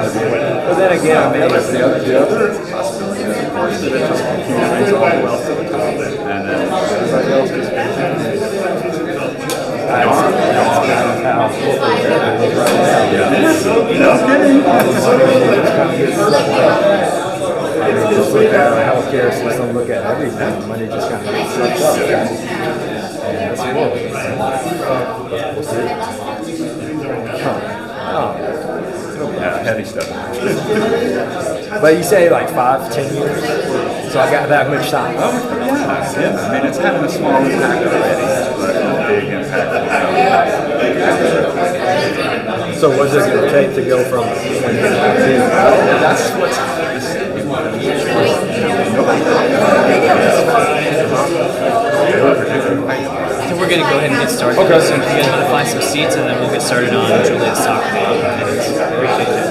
But then again, I mean, the other possibility is, of course, that it just brings all the wealth to the top, and then everybody else just just look at our healthcare system, look at everything. Money just kind of gets sucked up. And that's horrible. We'll see. Yeah, heavy stuff. But you say like 5-10 years? So I got that much time. Yeah. I mean, it's having a small impact already, but a big impact. So what's it going to take to go from? That's what's So we're going to go ahead and get started. Okay. So if you guys want to find some seats, and then we'll get started on Julia's soccer game. Appreciate that.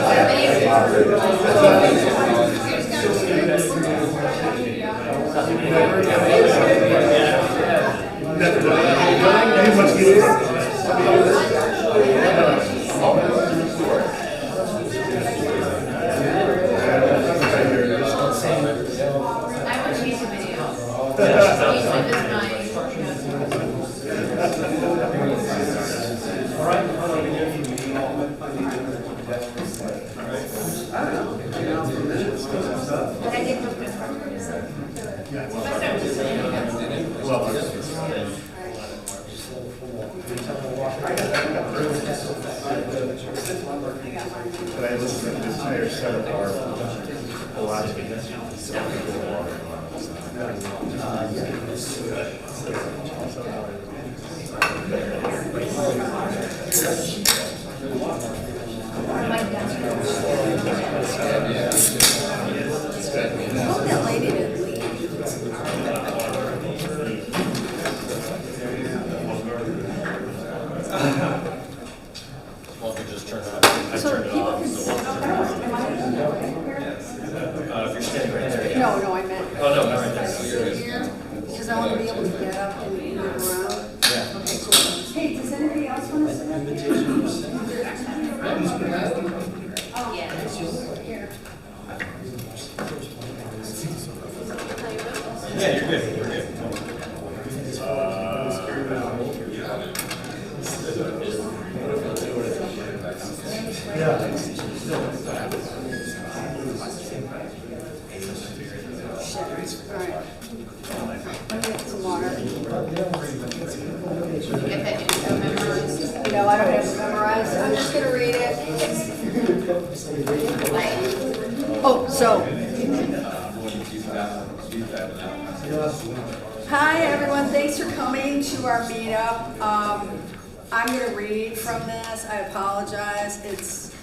Hi everyone, thanks for coming to our meetup. I'm going to read from this. I apologize.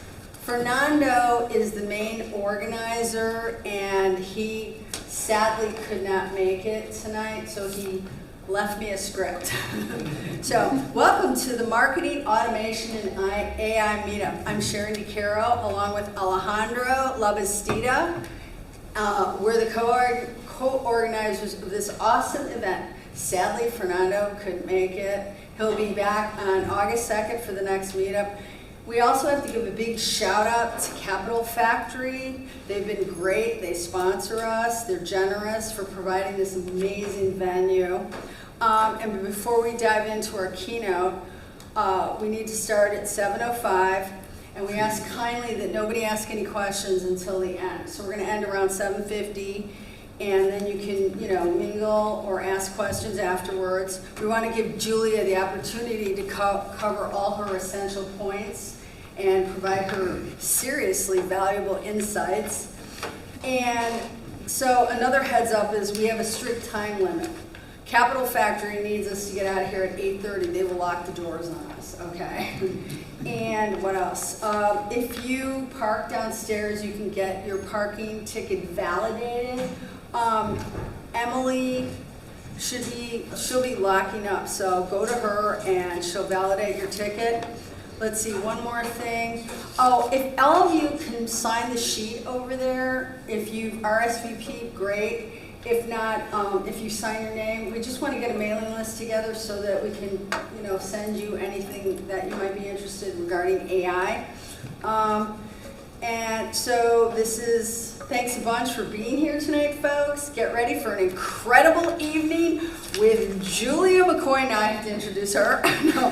Fernando is the main organizer, and he sadly could not make it tonight, so he left me a script. So, welcome to the Marketing, Automation, and AI meetup. I'm Sharon DeCaro, along with Alejandro Labastida. We're the co-organizers of this awesome event. Sadly, Fernando couldn't make it. He'll be back on August 2nd for the next meetup. We also have to give a big shout out to Capital Factory. They've been great. They sponsor us. They're generous for providing this amazing venue. And before we dive into our keynote, we need to start at 7:05. And we ask kindly that nobody ask any questions until the end. So we're going to end around 7:50, and then you can, mingle or ask questions afterwards. We want to give Julia the opportunity to cover all her essential points and provide her seriously valuable insights. And so another heads up is we have a strict time limit. Capital Factory needs us to get out of here at 8:30. They will lock the doors on us, okay? And what else? If you park downstairs, you can get your parking ticket validated. Emily she'll be locking up, so go to her and she'll validate your ticket. Let's see, one more thing. Oh, if all of you can sign the sheet over there, if you've RSVP'd, great. If not, if you sign your name, we just want to get a mailing list together so that we can, send you anything that you might be interested in regarding AI. And so thanks a bunch for being here tonight, folks. Get ready for an incredible evening with Julia McCoy. Now I have to introduce her. No,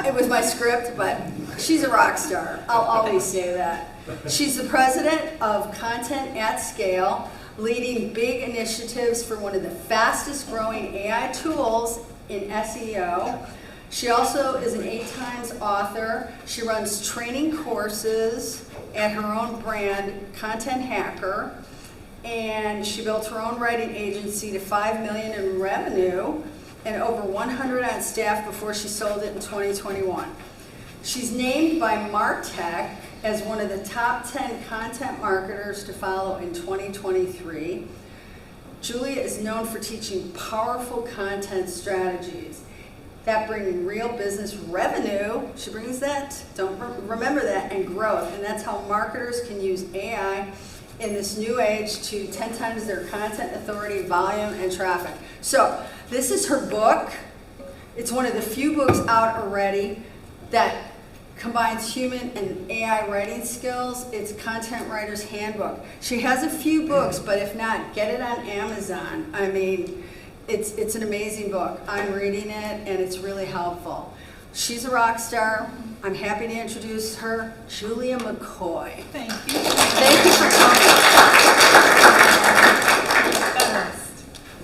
it was my script, but she's a rock star. I'll always say that. She's the president of Content at Scale, leading big initiatives for one of the fastest growing AI tools in SEO. She also is an 8-times author. She runs training courses at her own brand, Content Hacker, and she built her own writing agency to $5 million in revenue and over 100 on staff before she sold it in 2021. She's named by MarTech as one of the top 10 content marketers to follow in 2023. Julia is known for teaching powerful content strategies that bring real business revenue. She brings that, remember that, and growth. And that's how marketers can use AI in this new age to 10 times their content authority, volume, and traffic. So this is her book. It's one of the few books out already that combines human and AI writing skills. It's Content Writer's Handbook. She has a few books, but if not, get it on Amazon. I mean, it's an amazing book. I'm reading it, and it's really helpful. She's a rock star. I'm happy to introduce her, Julia McCoy. Thank you. Thank you for coming.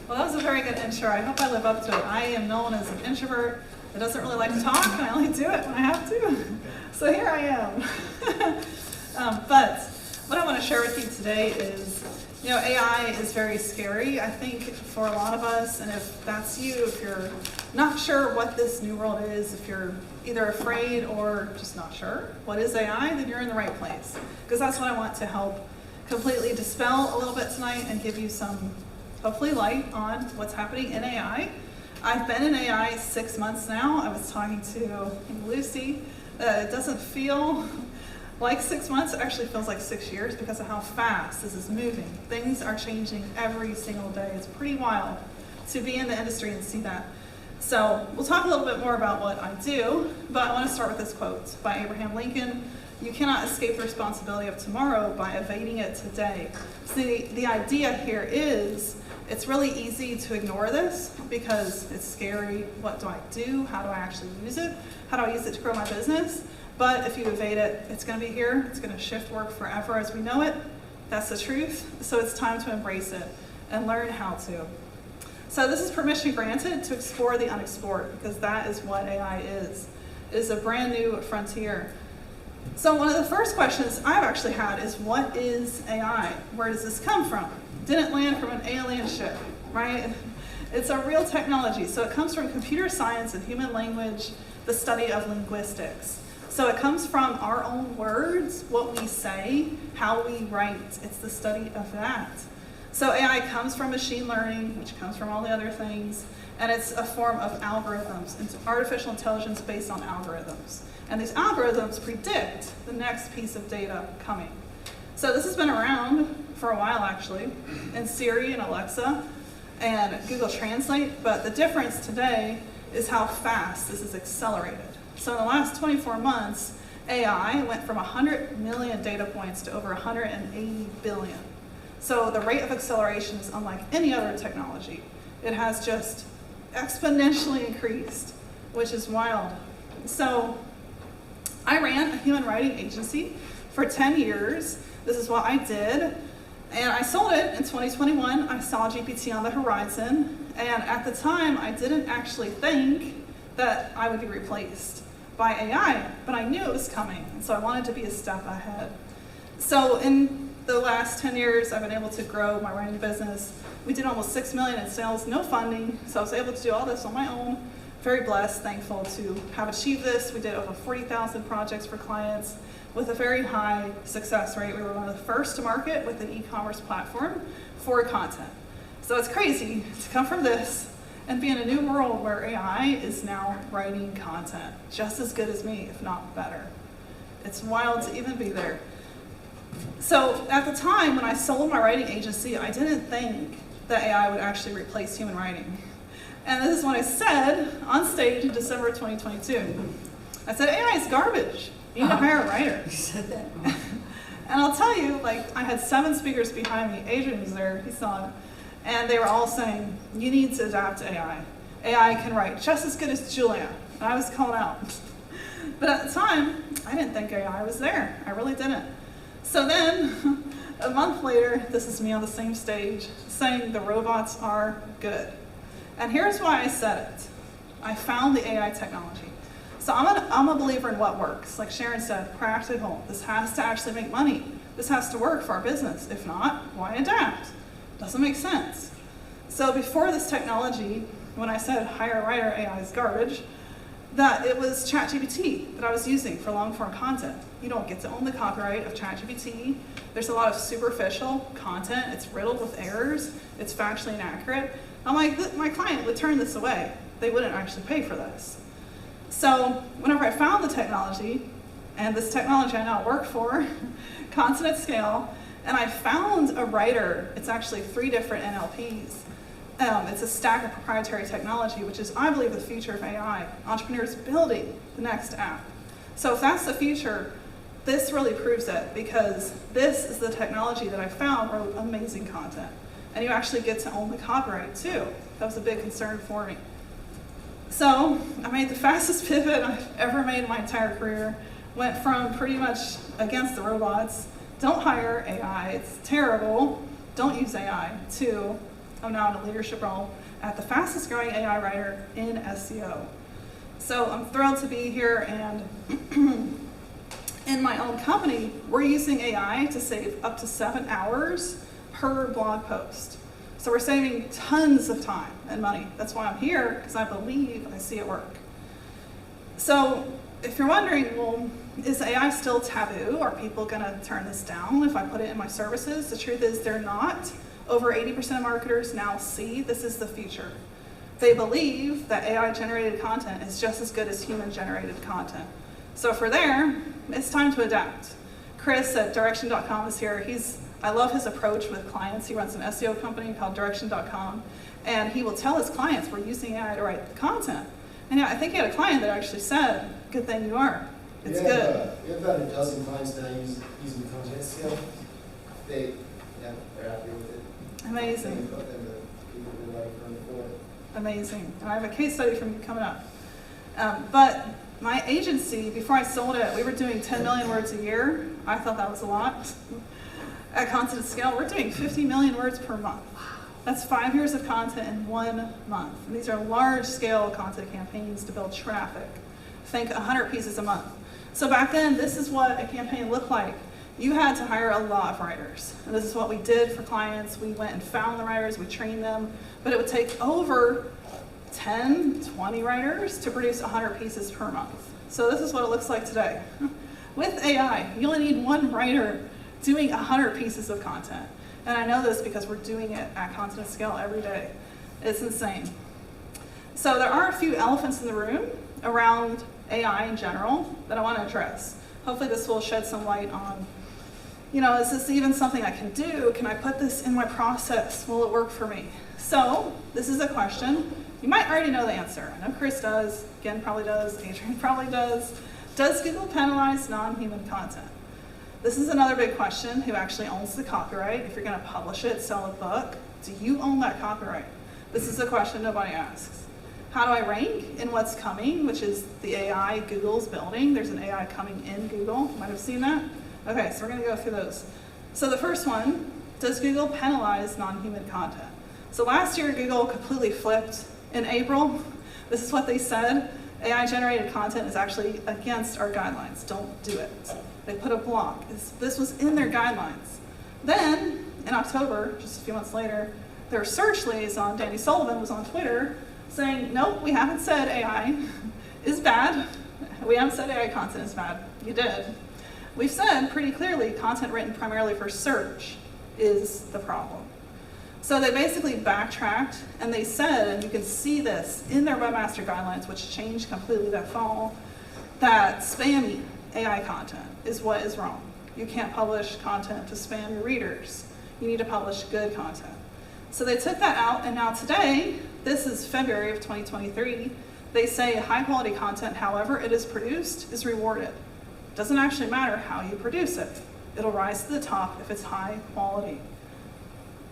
Well, that was a very good intro. I hope I live up to it. I am known as an introvert that doesn't really like to talk, and I only do it when I have to. So here I am. But what I want to share with you today is, AI is very scary, I think, for a lot of us. And if that's you, if you're not sure what this new world is, if you're either afraid or just not sure what is AI, then you're in the right place. Because that's what I want to help completely dispel a little bit tonight and give you some, hopefully, light on what's happening in AI. I've been in AI 6 months now. I was talking to Lucy. It doesn't feel like 6 months. It actually feels like 6 years because of how fast this is moving. Things are changing every single day. It's pretty wild to be in the industry and see that. So we'll talk a little bit more about what I do, but I want to start with this quote by Abraham Lincoln. You cannot escape the responsibility of tomorrow by evading it today. So the idea here is, it's really easy to ignore this because it's scary. What do I do? How do I actually use it? How do I use it to grow my business? But if you evade it, it's going to be here. It's going to shift work forever as we know it. That's the truth. So it's time to embrace it and learn how to. So this is permission granted to explore the unexplored, because that is what AI is. It is a brand new frontier. So one of the first questions I've actually had is, what is AI? Where does this come from? Didn't land from an alien ship, right? It's a real technology. So it comes from computer science and human language, the study of linguistics. So it comes from our own words, what we say, how we write. It's the study of that. So AI comes from machine learning, which comes from all the other things, and it's a form of algorithms. It's artificial intelligence based on algorithms. And these algorithms predict the next piece of data coming. So this has been around for a while, actually, in Siri and Alexa and Google Translate, but the difference today is how fast this is accelerated. So in the last 24 months, AI went from 100 million data points to over 180 billion. So the rate of acceleration is unlike any other technology. It has just exponentially increased, which is wild. So I ran a human writing agency for 10 years. This is what I did. And I sold it in 2021. I saw GPT on the horizon. And at the time, I didn't actually think that I would be replaced by AI, but I knew it was coming. And so I wanted to be a step ahead. So in the last 10 years, I've been able to grow my writing business. We did almost 6 million in sales, no funding. So I was able to do all this on my own. Very blessed, thankful to have achieved this. We did over 40,000 projects for clients with a very high success rate. We were one of the first to market with an e-commerce platform for content. So it's crazy to come from this and be in a new world where AI is now writing content just as good as me, if not better. It's wild to even be there. So at the time when I sold my writing agency, I didn't think that AI would actually replace human writing. And this is what I said on stage in December 2022. I said, AI is garbage. You need to hire a writer. You said that? And I'll tell you, like, I had 7 speakers behind me. Adrian was there, he saw it. And they were all saying, you need to adapt to AI. AI can write just as good as Julia. And I was calling out. But at the time, I didn't think AI was there. I really didn't. So then, a month later, this is me on the same stage saying the robots are good. And here's why I said it. I found the AI technology. So I'm a believer in what works. Like Sharon said, practical. This has to actually make money. This has to work for our business. If not, why adapt? Doesn't make sense. So before this technology, when I said hire a writer, AI is garbage, that it was ChatGPT that I was using for long-form content. You don't get to own the copyright of ChatGPT. There's a lot of superficial content. It's riddled with errors. It's factually inaccurate. I'm like, my client would turn this away. They wouldn't actually pay for this. So whenever I found the technology, and this technology I now work for, content at scale, and I found a writer. It's actually 3 different NLPs. It's a stack of proprietary technology, which is, I believe, the future of AI. Entrepreneurs building the next app. So if that's the future, this really proves it, because this is the technology that I found wrote amazing content. And you actually get to own the copyright too. That was a big concern for me. So I made the fastest pivot I've ever made in my entire career. Went from pretty much against the robots, don't hire AI, it's terrible, don't use AI, to I'm now in a leadership role at the fastest growing AI writer in SEO. So I'm thrilled to be here, and in my own company, we're using AI to save up to 7 hours per blog post. So we're saving tons of time and money. That's why I'm here, because I believe I see it work. So if you're wondering, well, is AI still taboo? Are people gonna turn this down if I put it in my services? The truth is they're not. Over 80% of marketers now see this is the future. They believe that AI-generated content is just as good as human-generated content. So for there, it's time to adapt. Chris at direction.com is here. I love his approach with clients. He runs an SEO company called direction.com, and he will tell his clients, we're using AI to write the content. And yeah, I think he had a client that actually said, good thing you are. It's good. We have about a dozen clients now using content at scale. They're happy with it. Amazing. Amazing. And I have a case study from you coming up. But my agency, before I sold it, we were doing 10 million words a year. I thought that was a lot. At Content at Scale, we're doing 50 million words per month. That's 5 years of content in 1 month. And these are large-scale content campaigns to build traffic. Think 100 pieces a month. So back then, this is what a campaign looked like. You had to hire a lot of writers. And this is what we did for clients. We went and found the writers, we trained them, but it would take over 10, 20 writers to produce 100 pieces per month. So this is what it looks like today. With AI, you only need 1 writer doing 100 pieces of content. And I know this because we're doing it at Content at Scale every day. It's insane. So there are a few elephants in the room around AI in general that I want to address. Hopefully this will shed some light on, is this even something I can do? Can I put this in my process? Will it work for me? So this is a question. You might already know the answer. I know Chris does, Gen probably does, Adrian probably does. Does Google penalize non-human content? This is another big question. Who actually owns the copyright? If you're going to publish it, sell a book, do you own that copyright? This is a question nobody asks. How do I rank in what's coming, which is the AI Google's building? There's an AI coming in Google. You might have seen that. Okay, so we're going to go through those. So the first one, does Google penalize non-human content? So last year, Google completely flipped. In April, this is what they said. AI-generated content is actually against our guidelines. Don't do it. They put a block. This was in their guidelines. Then, in October, just a few months later, their search liaison, Danny Sullivan, was on Twitter saying, nope, we haven't said AI is bad. We haven't said AI content is bad. You did. We've said pretty clearly content written primarily for search is the problem. So they basically backtracked, and they said, and you can see this in their webmaster guidelines, which changed completely that fall, that spammy AI content is what is wrong. You can't publish content to spam your readers. You need to publish good content. So they took that out, and now today, this is February of 2023, they say high quality content, however it is produced, is rewarded. It doesn't actually matter how you produce it. It'll rise to the top if it's high quality.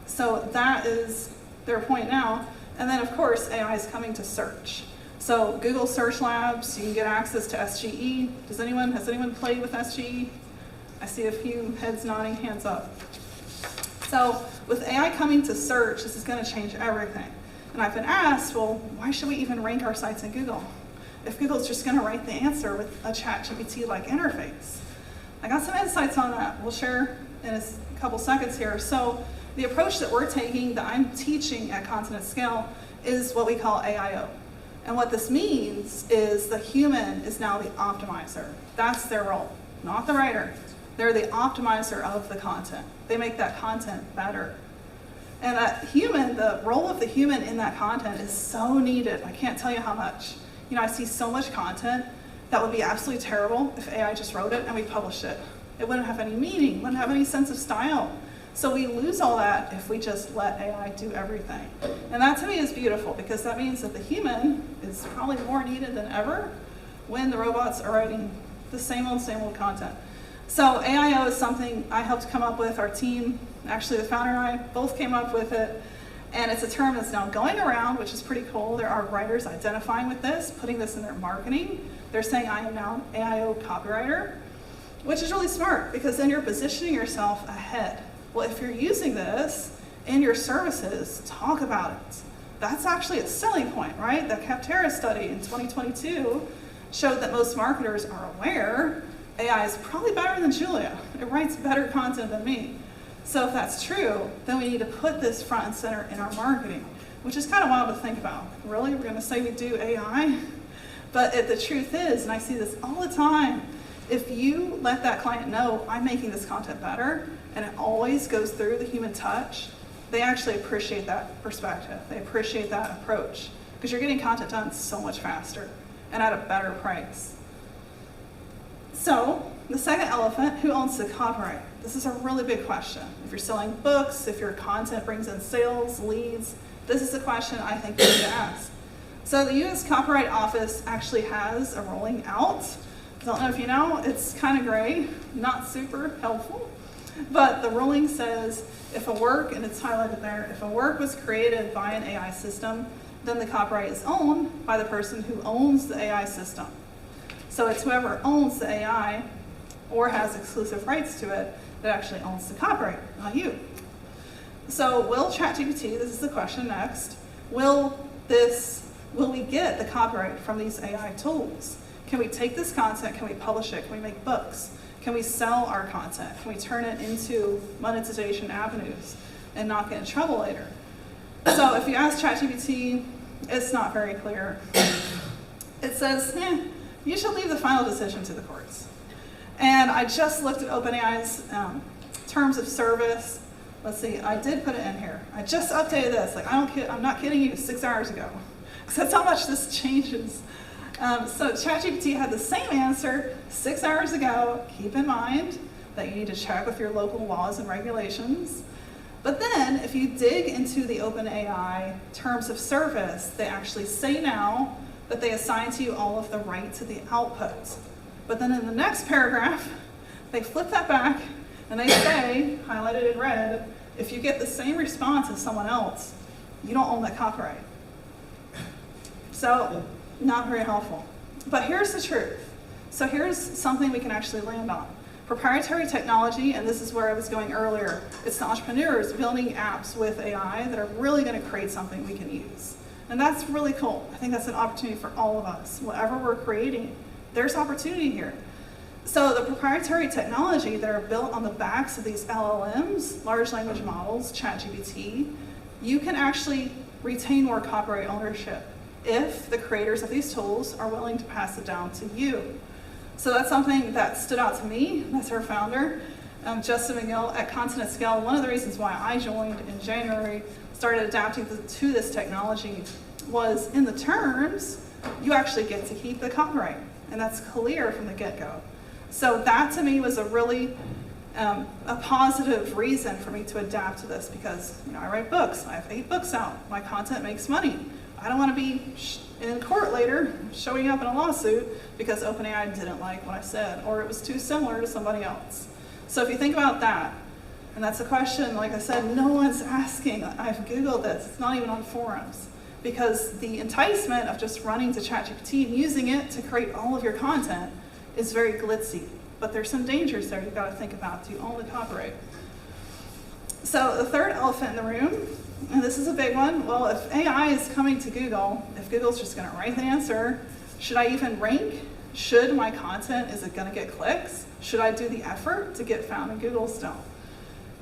So that is their point now. And then of course, AI is coming to search. So Google Search Labs, you can get access to SGE. Has anyone played with SGE? I see a few heads nodding, hands up. So with AI coming to search, this is going to change everything. And I've been asked, well, why should we even rank our sites in Google if Google's just going to write the answer with a ChatGPT-like interface? I got some insights on that. We'll share in a couple seconds here. So the approach that we're taking, that I'm teaching at Continent Scale, is what we call AIO. And what this means is the human is now the optimizer. That's their role, not the writer. They're the optimizer of the content. They make that content better. And that human, the role of the human in that content is so needed. I can't tell you how much. You know, I see so much content that would be absolutely terrible if AI just wrote it and we published it. It wouldn't have any meaning, wouldn't have any sense of style. So we lose all that if we just let AI do everything. And that to me is beautiful, because that means that the human is probably more needed than ever when the robots are writing the same old content. So AIO is something I helped come up with. Our team, actually the founder and I, both came up with it. And it's a term that's now going around, which is pretty cool. There are writers identifying with this, putting this in their marketing. They're saying, I am now an AIO copywriter, which is really smart, because then you're positioning yourself ahead. Well, if you're using this in your services, talk about it. That's actually a selling point, right? The Capterra study in 2022 showed that most marketers are aware AI is probably better than Julia. It writes better content than me. So if that's true, then we need to put this front and center in our marketing, which is kind of wild to think about. Really, we're going to say we do AI? But the truth is, and I see this all the time, if you let that client know, I'm making this content better, and it always goes through the human touch, they actually appreciate that perspective. They appreciate that approach, because you're getting content done so much faster and at a better price. So the second elephant, who owns the copyright? This is a really big question. If you're selling books, if your content brings in sales, leads, this is a question I think you need to ask. So the US Copyright Office actually has a rolling out. I don't know if you know, it's kind of gray, not super helpful. But the ruling says if a work, and it's highlighted there, if a work was created by an AI system, then the copyright is owned by the person who owns the AI system. So it's whoever owns the AI or has exclusive rights to it that actually owns the copyright, not you. So will ChatGPT, this is the question next, will we get the copyright from these AI tools? Can we take this content, can we publish it, can we make books? Can we sell our content? Can we turn it into monetization avenues and not get in trouble later? So if you ask ChatGPT, it's not very clear. It says, you should leave the final decision to the courts. And I just looked at OpenAI's terms of service. Let's see, I did put it in here. I just updated this. Like, I'm not kidding you, 6 hours ago. Because that's how much this changes. So ChatGPT had the same answer 6 hours ago. Keep in mind that you need to check with your local laws and regulations. But then if you dig into the OpenAI terms of service, they actually say now that they assign to you all of the right to the output. But then in the next paragraph, they flip that back and they say, highlighted in red, if you get the same response as someone else, you don't own that copyright. So, not very helpful. But here's the truth. So here's something we can actually land on. Proprietary technology, and this is where I was going earlier, it's the entrepreneurs building apps with AI that are really going to create something we can use. And that's really cool. I think that's an opportunity for all of us. Whatever we're creating, there's opportunity here. So the proprietary technology that are built on the backs of these LLMs, large language models, ChatGPT, you can actually retain more copyright ownership if the creators of these tools are willing to pass it down to you. So that's something that stood out to me. That's our founder, Justin McGill at Continent Scale. One of the reasons why I joined in January, started adapting to this technology, was in the terms, you actually get to keep the copyright. And that's clear from the get-go. So that to me was a really a positive reason for me to adapt to this, because I write books. I have 8 books out. My content makes money. I don't want to be in court later showing up in a lawsuit because OpenAI didn't like what I said or it was too similar to somebody else. So if you think about that, and that's a question, like I said, no one's asking. I've Googled this, it's not even on forums. Because the enticement of just running to ChatGPT and using it to create all of your content is very glitzy. But there's some dangers there you've got to think about. Do you own the copyright? So the third elephant in the room, and this is a big one, well, if AI is coming to Google, if Google's just going to write the answer, should I even rank? Should my content, is it going to get clicks? Should I do the effort to get found in Google still?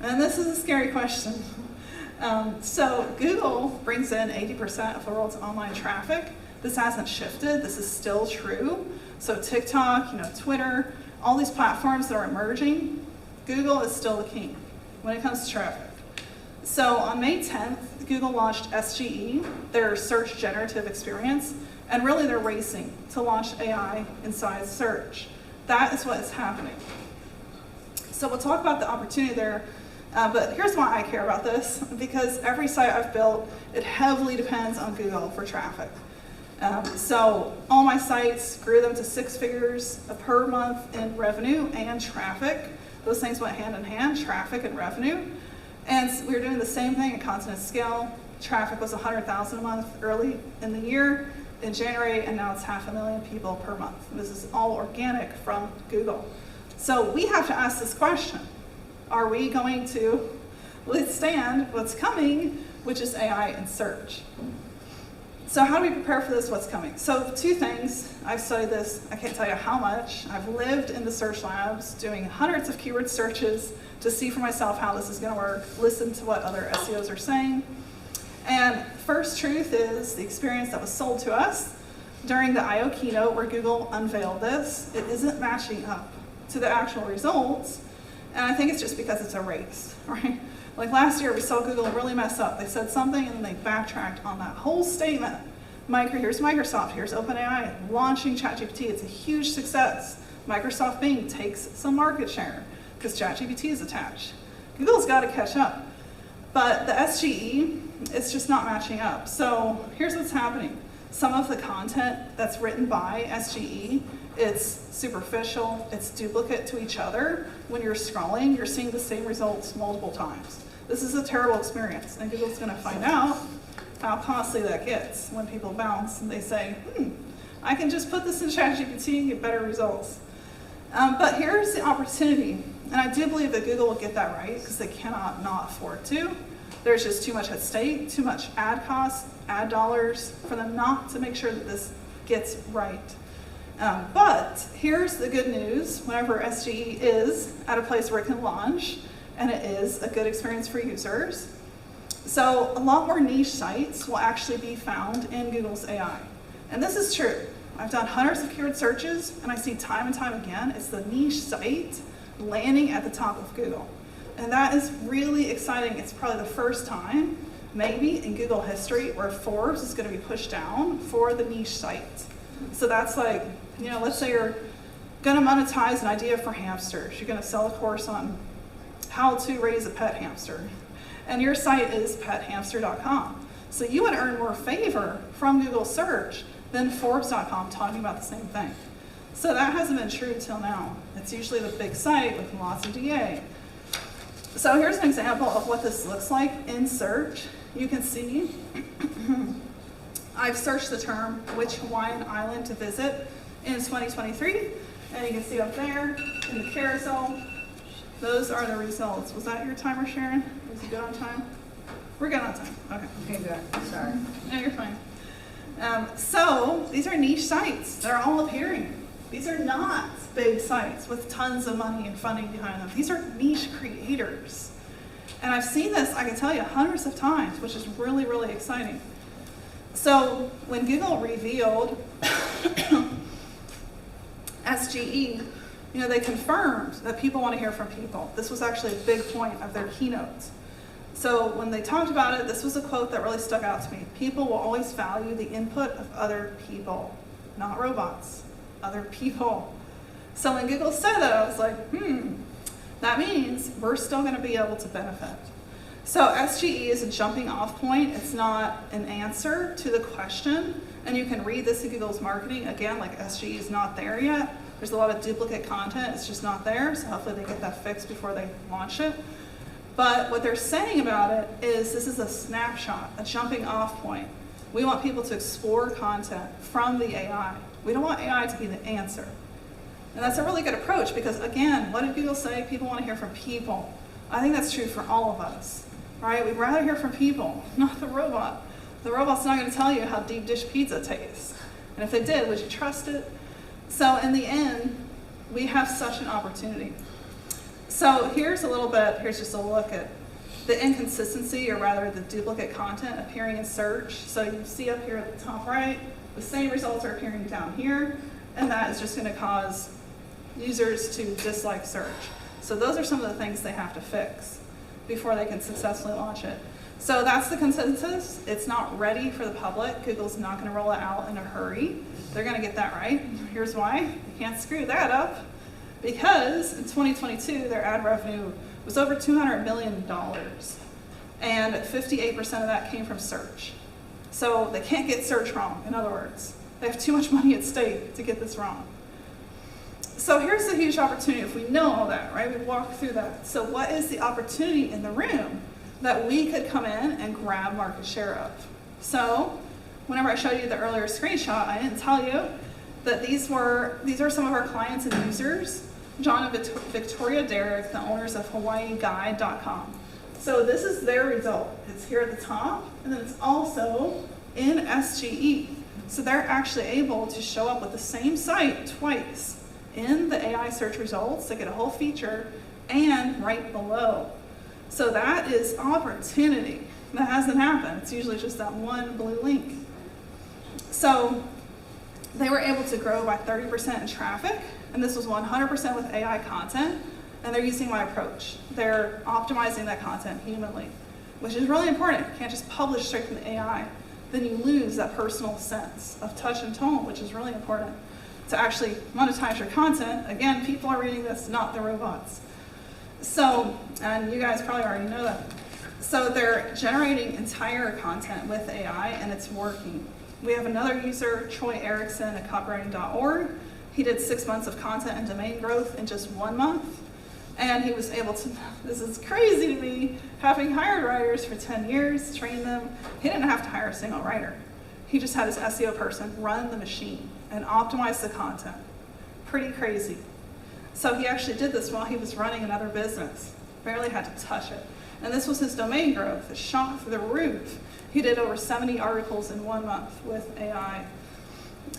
And this is a scary question. So Google brings in 80% of the world's online traffic. This hasn't shifted. This is still true. So TikTok, Twitter, all these platforms that are emerging, Google is still the king when it comes to traffic. So on May 10th, Google launched SGE, their search generative experience, and really they're racing to launch AI inside search. That is what is happening. So we'll talk about the opportunity there, but here's why I care about this, because every site I've built, it heavily depends on Google for traffic. So all my sites grew them to 6 figures per month in revenue and traffic. Those things went hand in hand, traffic and revenue. And we were doing the same thing at continent scale. Traffic was 100,000 a month early in the year, in January, and now it's 500,000 people per month. This is all organic from Google. So we have to ask this question. Are we going to withstand what's coming, which is AI in search? So how do we prepare for this, what's coming? So 2 things, I've studied this, I can't tell you how much. I've lived in the search labs doing hundreds of keyword searches to see for myself how this is gonna work, listen to what other SEOs are saying. And first truth is the experience that was sold to us during the I/O keynote where Google unveiled this. It isn't matching up to the actual results. And I think it's just because it's a race, right? Like last year, we saw Google really mess up. They said something and then they backtracked on that whole statement. Here's Microsoft, here's OpenAI, launching ChatGPT. It's a huge success. Microsoft Bing takes some market share because ChatGPT is attached. Google's got to catch up. But the SGE, it's just not matching up. So here's what's happening. Some of the content that's written by SGE, it's superficial, it's duplicate to each other. When you're scrolling, you're seeing the same results multiple times. This is a terrible experience, and Google's going to find out how costly that gets when people bounce and they say, I can just put this in ChatGPT and get better results. But here's the opportunity, and I do believe that Google will get that right because they cannot not afford to. There's just too much at stake, too much ad costs, ad dollars for them not to make sure that this gets right. But here's the good news. Whenever SGE is at a place where it can launch, and it is a good experience for users, so a lot more niche sites will actually be found in Google's AI. And this is true. I've done hundreds of keyword searches, and I see time and time again, it's the niche site landing at the top of Google. And that is really exciting. It's probably the first time, maybe in Google history, where Forbes is going to be pushed down for the niche site. So that's like, let's say you're going to monetize an idea for hamsters. You're going to sell a course on how to raise a pet hamster. And your site is pethamster.com. So you would earn more favor from Google search than Forbes.com talking about the same thing. So that hasn't been true till now. It's usually the big site with lots of DA. So here's an example of what this looks like in search. You can see I've searched the term which Hawaiian island to visit in 2023, and you can see up there in the carousel, those are the results. Was that your timer, Sharon? Was it good on time? We're good on time. Okay, good. Sorry. No, you're fine. So these are niche sites that are all appearing. These are not big sites with tons of money and funding behind them. These are niche creators. And I've seen this, I can tell you, hundreds of times, which is really, really exciting. So when Google revealed SGE, they confirmed that people want to hear from people. This was actually a big point of their keynotes. So when they talked about it, this was a quote that really stuck out to me. People will always value the input of other people, not robots, other people. So when Google said that, I was like, that means we're still going to be able to benefit. So SGE is a jumping off point. It's not an answer to the question. And you can read this in Google's marketing. Again, like SGE is not there yet. There's a lot of duplicate content, it's just not there, so hopefully they get that fixed before they launch it. But what they're saying about it is this is a snapshot, a jumping off point. We want people to explore content from the AI. We don't want AI to be the answer. And that's a really good approach because, again, what did Google say? People want to hear from people. I think that's true for all of us, right? We'd rather hear from people, not the robot. The robot's not going to tell you how deep dish pizza tastes. And if they did, would you trust it? So in the end, we have such an opportunity. So here's just a look at the inconsistency, or rather the duplicate content appearing in search. So you see up here at the top right, the same results are appearing down here, and that is just going to cause users to dislike search. So those are some of the things they have to fix before they can successfully launch it. So that's the consensus. It's not ready for the public. Google's not going to roll it out in a hurry. They're going to get that right. Here's why. You can't screw that up. Because in 2022, their ad revenue was over $200 million. And 58% of that came from search. So they can't get search wrong, in other words. They have too much money at stake to get this wrong. So here's the huge opportunity if we know all that, right? We walk through that. So what is the opportunity in the room that we could come in and grab market share of? So whenever I showed you the earlier screenshot, I didn't tell you that these are some of our clients and users, John and Victoria Derrick, the owners of HawaiiGuide.com. So this is their result. It's here at the top, and then it's also in SGE. So they're actually able to show up with the same site twice in the AI search results. They get a whole feature and right below. So that is opportunity. That hasn't happened. It's usually just that one blue link. So they were able to grow by 30% in traffic, and this was 100% with AI content, and they're using my approach. They're optimizing that content humanly, which is really important. You can't just publish straight from the AI. Then you lose that personal sense of touch and tone, which is really important to actually monetize your content. Again, people are reading this, not the robots. So, and you guys probably already know that. So they're generating entire content with AI, and it's working. We have another user, Troy Erickson at copywriting.org. He did 6 months of content and domain growth in just 1 month. And he was able to, this is crazy to me, having hired writers for 10 years, trained them. He didn't have to hire a single writer. He just had his SEO person run the machine and optimize the content. Pretty crazy. So he actually did this while he was running another business. Barely had to touch it. And this was his domain growth. It shot through the roof. He did over 70 articles in 1 month with AI.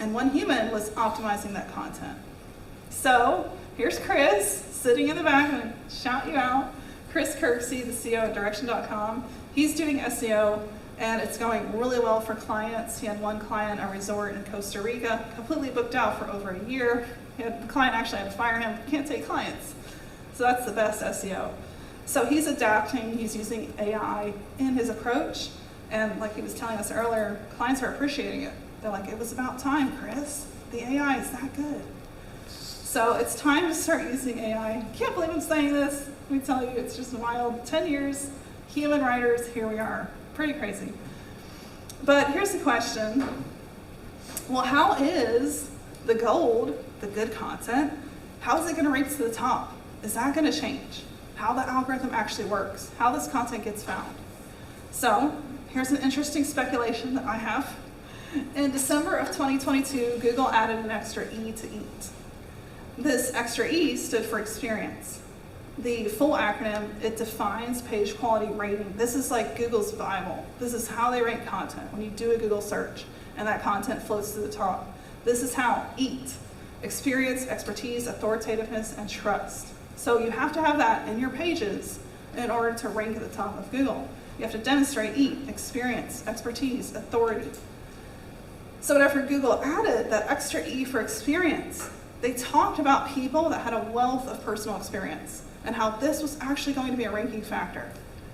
And one human was optimizing that content. So here's Chris sitting in the back. I'm going to shout you out. Chris Kirksey, the CEO at Direction.com. He's doing SEO, and it's going really well for clients. He had one client, a resort in Costa Rica, completely booked out for over a year. The client actually had to fire him. Can't take clients. So that's the best SEO. So he's adapting. He's using AI in his approach. And like he was telling us earlier, clients are appreciating it. They're like, it was about time, Chris. The AI is that good. So it's time to start using AI. Can't believe I'm saying this. Let me tell you, it's just wild. 10 years, human writers, here we are. Pretty crazy. But here's the question. Well, how is the gold, the good content, how is it going to reach to the top? Is that going to change? How the algorithm actually works? How this content gets found? So here's an interesting speculation that I have. In December of 2022, Google added an extra E to EAT. This extra E stood for experience. The full acronym, it defines page quality rating. This is like Google's Bible. This is how they rank content when you do a Google search and that content floats to the top. This is how EAT, experience, expertise, authoritativeness, and trust. So you have to have that in your pages in order to rank at the top of Google. You have to demonstrate EAT, experience, expertise, authority. So whenever Google added that extra E for experience, they talked about people that had a wealth of personal experience and how this was actually going to be a ranking factor.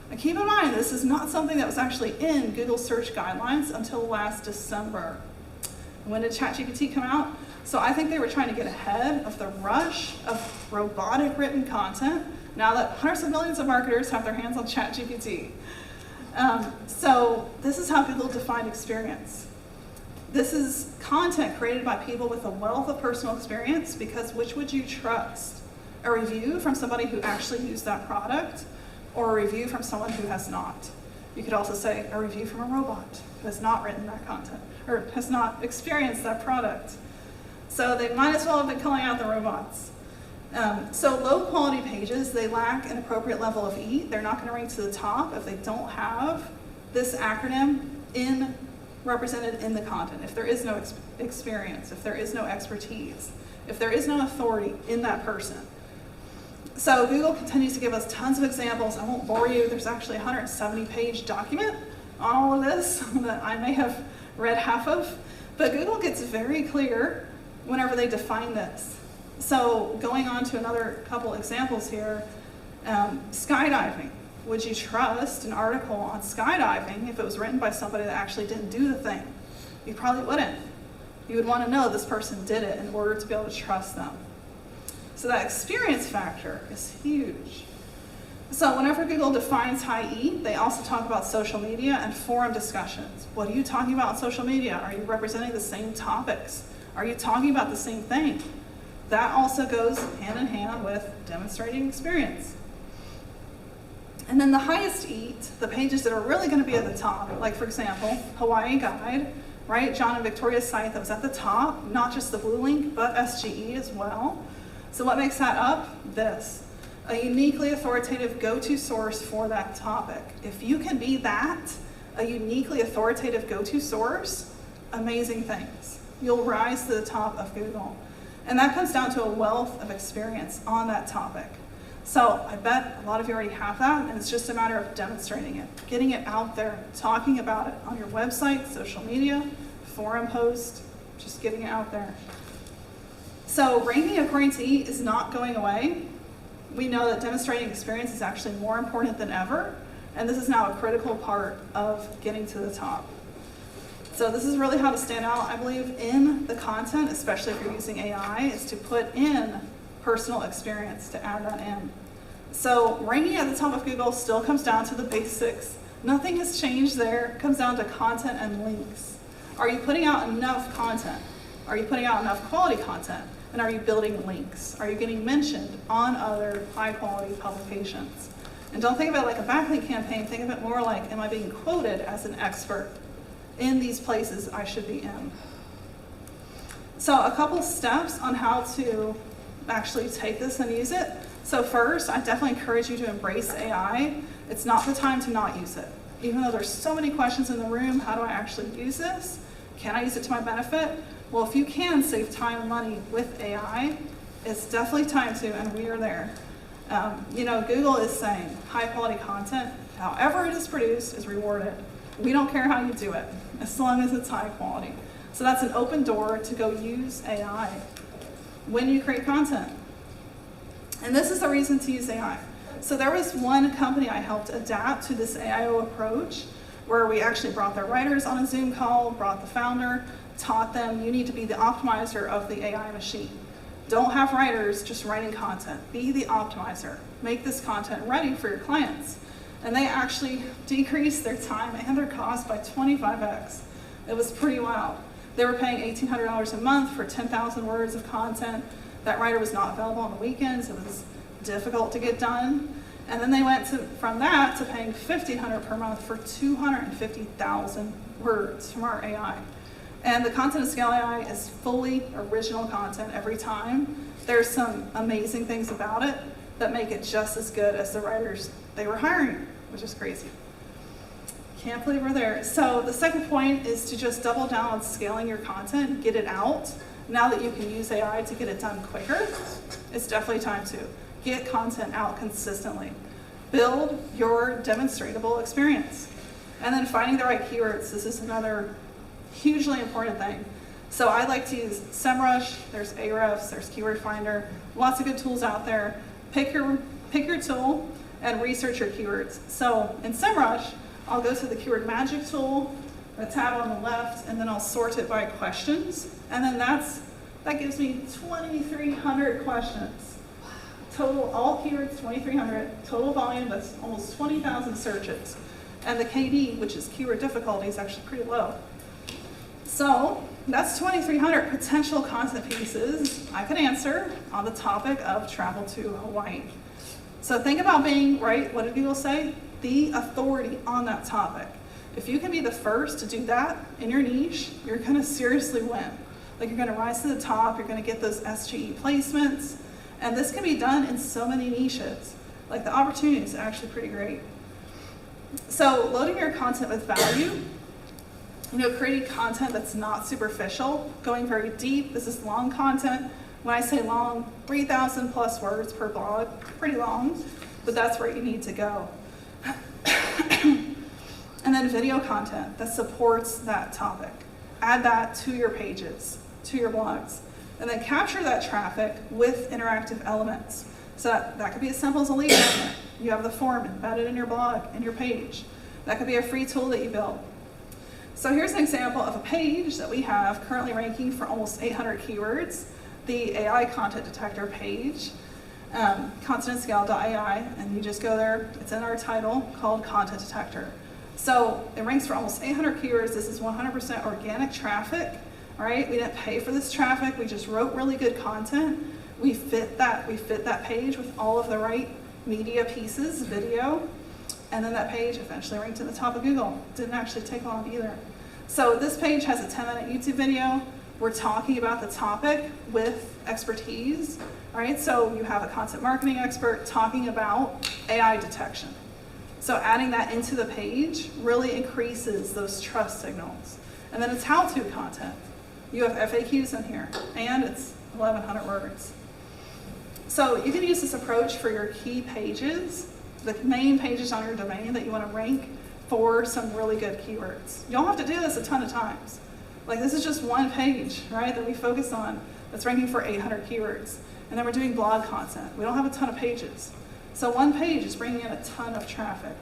And keep in mind, this is not something that was actually in Google search guidelines until last December. When did ChatGPT come out? So I think they were trying to get ahead of the rush of robotic written content now that hundreds of millions of marketers have their hands on ChatGPT. So this is how Google defined experience. This is content created by people with a wealth of personal experience, because which would you trust? A review from somebody who actually used that product, or a review from someone who has not? You could also say a review from a robot who has not written that content, or has not experienced that product. So they might as well have been calling out the robots. So low quality pages, they lack an appropriate level of E. They're not going to rank to the top if they don't have this acronym represented in the content. If there is no experience, if there is no expertise, if there is no authority in that person. So Google continues to give us tons of examples. I won't bore you. There's actually a 170-page document on all of this that I may have read half of. But Google gets very clear whenever they define this. So going on to another couple examples here, skydiving. Would you trust an article on skydiving if it was written by somebody that actually didn't do the thing? You probably wouldn't. You would want to know this person did it in order to be able to trust them. So that experience factor is huge. So whenever Google defines high E, they also talk about social media and forum discussions. What are you talking about on social media? Are you representing the same topics? Are you talking about the same thing? That also goes hand in hand with demonstrating experience. And then the highest E, the pages that are really going to be at the top, like for example, Hawaii Guide, right? John and Victoria's site that was at the top, not just the blue link, but SGE as well. So what makes that up? This, a uniquely authoritative go-to source for that topic. If you can be that, a uniquely authoritative go-to source, amazing things. You'll rise to the top of Google. And that comes down to a wealth of experience on that topic. So I bet a lot of you already have that, and it's just a matter of demonstrating it, getting it out there, talking about it on your website, social media, forum post, just getting it out there. So ranking according to E is not going away. We know that demonstrating experience is actually more important than ever, and this is now a critical part of getting to the top. So this is really how to stand out, I believe, in the content, especially if you're using AI, is to put in personal experience, to add that in. So ranking at the top of Google still comes down to the basics. Nothing has changed there. It comes down to content and links. Are you putting out enough content? Are you putting out enough quality content? And are you building links? Are you getting mentioned on other high-quality publications? And don't think of it like a backlink campaign. Think of it more like, am I being quoted as an expert in these places I should be in? So a couple steps on how to actually take this and use it. So first, I definitely encourage you to embrace AI. It's not the time to not use it. Even though there's so many questions in the room, how do I actually use this? Can I use it to my benefit? Well, if you can save time and money with AI, it's definitely time to, and we are there. Google is saying high quality content, however it is produced, is rewarded. We don't care how you do it, as long as it's high quality. So that's an open door to go use AI when you create content. And this is the reason to use AI. So there was one company I helped adapt to this AIO approach, where we actually brought their writers on a Zoom call, brought the founder, taught them you need to be the optimizer of the AI machine. Don't have writers just writing content. Be the optimizer. Make this content ready for your clients. And they actually decreased their time and their cost by 25x. It was pretty wild. They were paying $1,800 a month for 10,000 words of content. That writer was not available on the weekends. It was difficult to get done. And then they went from that to paying $1,500 per month for 250,000 words from our AI. And the content of Scale AI is fully original content every time. There's some amazing things about it that make it just as good as the writers they were hiring, which is crazy. Can't believe we're there. So the second point is to just double down on scaling your content, get it out. Now that you can use AI to get it done quicker, it's definitely time to get content out consistently. Build your demonstratable experience. And then finding the right keywords. This is another hugely important thing. So I like to use SEMrush, there's Ahrefs, there's Keyword Finder, lots of good tools out there. Pick your tool and research your keywords. So in SEMrush, I'll go to the Keyword Magic tool, the tab on the left, and then I'll sort it by questions. And then that gives me 2,300 questions. Total, all keywords, 2,300. Total volume, that's almost 20,000 searches. And the KD, which is keyword difficulty, is actually pretty low. So that's 2,300 potential content pieces I could answer on the topic of travel to Hawaii. So think about being, right, what did Google say? The authority on that topic. If you can be the first to do that in your niche, you're gonna seriously win. Like you're gonna rise to the top, you're gonna get those SGE placements, and this can be done in so many niches. Like the opportunity is actually pretty great. So loading your content with value, creating content that's not superficial, going very deep. This is long content. When I say long, 3,000 plus words per blog, pretty long, but that's where you need to go. And then video content that supports that topic. Add that to your pages, to your blogs, and then capture that traffic with interactive elements. So that could be as simple as a lead magnet. You have the form embedded in your blog, in your page. That could be a free tool that you build. So here's an example of a page that we have currently ranking for almost 800 keywords, the AI content detector page, contentantscale.ai, and you just go there, it's in our title called Content Detector. So it ranks for almost 800 keywords. This is 100% organic traffic, right? We didn't pay for this traffic, we just wrote really good content. We fit that page with all of the right media pieces, video, and then that page eventually ranked at the top of Google. Didn't actually take long either. So this page has a 10-minute YouTube video. We're talking about the topic with expertise, all right? So you have a content marketing expert talking about AI detection. So adding that into the page really increases those trust signals. And then it's how-to content. You have FAQs in here, and it's 1,100 words. So you can use this approach for your key pages, the main pages on your domain that you want to rank for some really good keywords. You don't have to do this a ton of times. Like this is just one page, right, that we focus on that's ranking for 800 keywords. And then we're doing blog content. We don't have a ton of pages. So one page is bringing in a ton of traffic.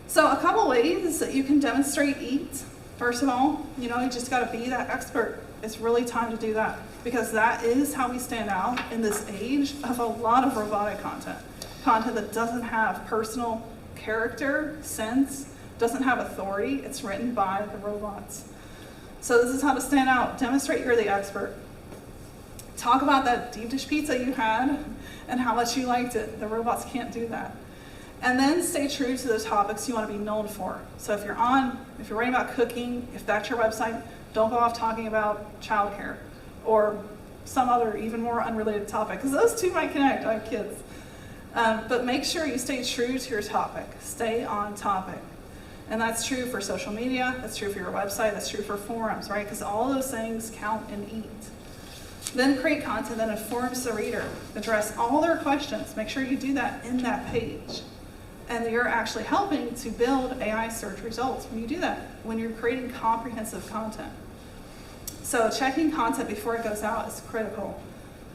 So a couple ways that you can demonstrate EAT. First of all, you just got to be that expert. It's really time to do that because that is how we stand out in this age of a lot of robotic content. Content that doesn't have personal character, sense, doesn't have authority. It's written by the robots. So this is how to stand out. Demonstrate you're the expert. Talk about that deep dish pizza you had and how much you liked it. The robots can't do that. And then stay true to the topics you want to be known for. So if you're writing about cooking, if that's your website, don't go off talking about childcare or some other even more unrelated topic, because those two might connect. I have kids. But make sure you stay true to your topic. Stay on topic. And that's true for social media, that's true for your website, that's true for forums, right? Because all those things count and EAT. Then create content that informs the reader. Address all their questions. Make sure you do that in that page. And you're actually helping to build AI search results when you do that, when you're creating comprehensive content. So checking content before it goes out is critical.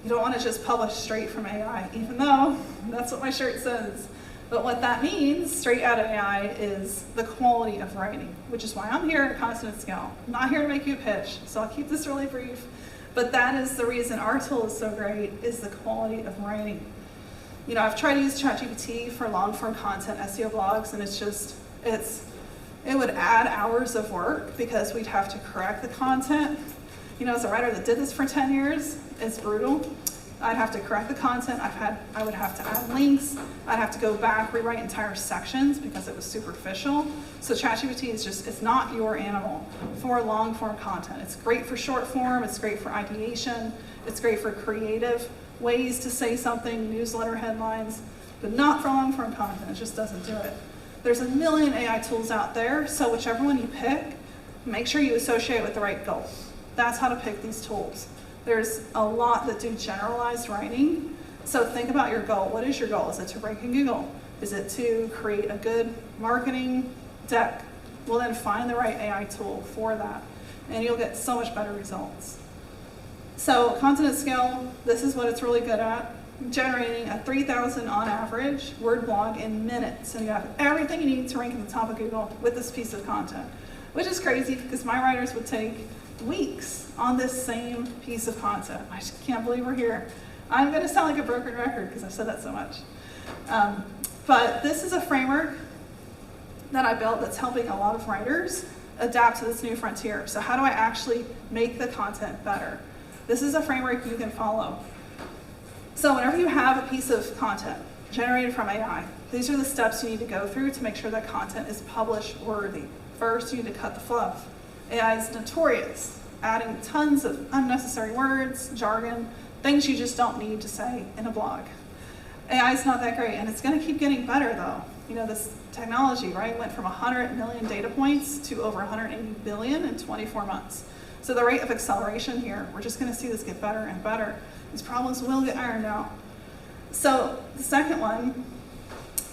You don't want to just publish straight from AI, even though that's what my shirt says. But what that means, straight out of AI, is the quality of writing, which is why I'm here at Constant Scale. I'm not here to make you a pitch, so I'll keep this really brief. But that is the reason our tool is so great, is the quality of writing. I've tried to use ChatGPT for long-form content, SEO blogs, and it would add hours of work because we'd have to correct the content. As a writer that did this for 10 years, it's brutal. I'd have to correct the content. I would have to add links. I'd have to go back, rewrite entire sections because it was superficial. So ChatGPT it's not your animal for long-form content. It's great for short form. It's great for ideation. It's great for creative ways to say something, newsletter headlines, but not for long-form content. It just doesn't do it. There's a million AI tools out there, so whichever one you pick, make sure you associate with the right goal. That's how to pick these tools. There's a lot that do generalized writing, so think about your goal. What is your goal? Is it to rank in Google? Is it to create a good marketing deck? Well, then find the right AI tool for that, and you'll get so much better results. So Content at Scale, this is what it's really good at. Generating a 3,000 on average word blog in minutes. And you have everything you need to rank at the top of Google with this piece of content, which is crazy because my writers would take weeks on this same piece of content. I just can't believe we're here. I'm going to sound like a broken record because I've said that so much. But this is a framework that I built that's helping a lot of writers adapt to this new frontier. So how do I actually make the content better? This is a framework you can follow. So whenever you have a piece of content generated from AI, these are the steps you need to go through to make sure that content is publish worthy. First, you need to cut the fluff. AI is notorious, adding tons of unnecessary words, jargon, things you just don't need to say in a blog. AI is not that great, and it's going to keep getting better though. You know, this technology, right, went from 100 million data points to over 180 billion in 24 months. So the rate of acceleration here, we're just going to see this get better and better. These problems will get ironed out. So the second one,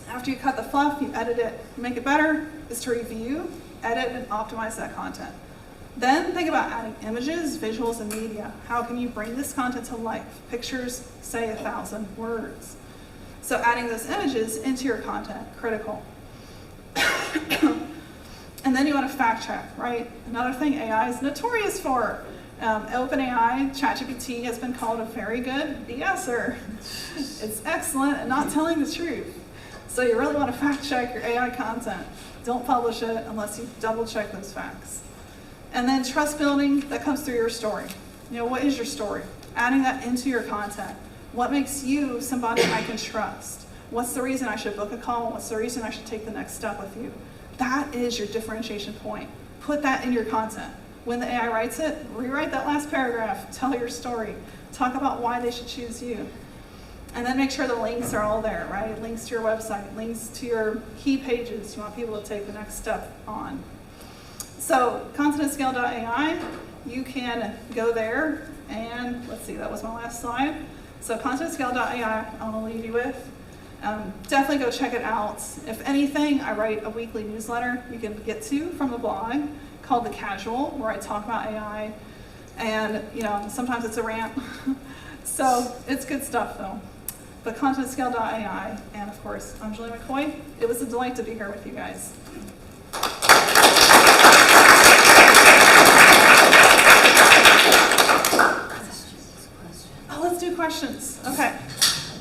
after you cut the fluff, you edit it, make it better, is to review, edit, and optimize that content. Then think about adding images, visuals, and media. How can you bring this content to life? Pictures say 1,000 words. So adding those images into your content, critical. And then you want to fact check, right? Another thing AI is notorious for. OpenAI, ChatGPT has been called a very good BSer. It's excellent at not telling the truth. So you really want to fact check your AI content. Don't publish it unless you double check those facts. And then trust building, that comes through your story. You know, what is your story? Adding that into your content. What makes you somebody I can trust? What's the reason I should book a call? What's the reason I should take the next step with you? That is your differentiation point. Put that in your content. When the AI writes it, rewrite that last paragraph, tell your story, talk about why they should choose you. And then make sure the links are all there, right? Links to your website, links to your key pages you want people to take the next step on. So content@scale.ai, you can go there and let's see, that was my last slide. So content@scale.ai, I want to leave you with. Definitely go check it out. If anything, I write a weekly newsletter you can get to from the blog called The Casual, where I talk about AI, and you know, sometimes it's a rant. So it's good stuff though. But content@scale.ai, and of course, I'm Julie McCoy. It was a delight to be here with you guys. Oh, let's do questions. Okay.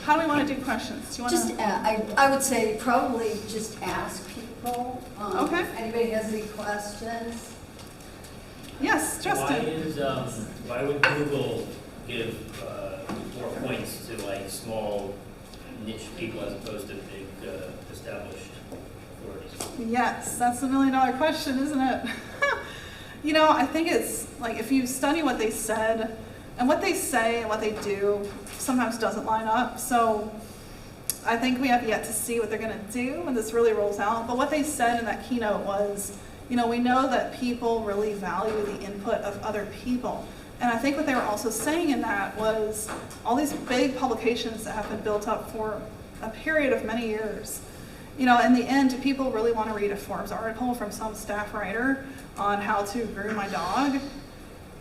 How do we want to do questions? Do you want to? I would say probably just ask people. Okay. If anybody has any questions. Yes, Justin. Why would Google give more points to like small niche people as opposed to big established authorities? Yes, that's the $1,000,000 question, isn't it? You know, I think it's like if you study what they said, and what they say and what they do sometimes doesn't line up. So I think we have yet to see what they're going to do when this really rolls out. But what they said in that keynote was, you know, we know that people really value the input of other people. And I think what they were also saying in that was all these big publications that have been built up for a period of many years. You know, in the end, do people really want to read a Forbes article from some staff writer on how to groom my dog?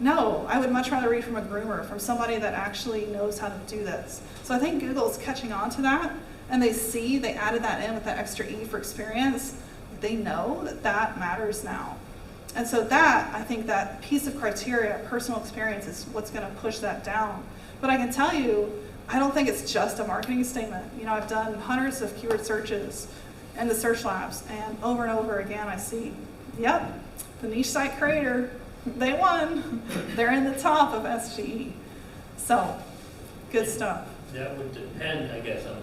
No, I would much rather read from a groomer, from somebody that actually knows how to do this. So I think Google's catching on to that, and they added that in with that extra E for experience. They know that that matters now. And so that, I think that piece of criteria, personal experience, is what's going to push that down. But I can tell you, I don't think it's just a marketing statement. You know, I've done hundreds of keyword searches in the search labs, and over again I see, yep, the niche site creator, they won. They're in the top of SGE. So, good stuff. That would depend, I guess, on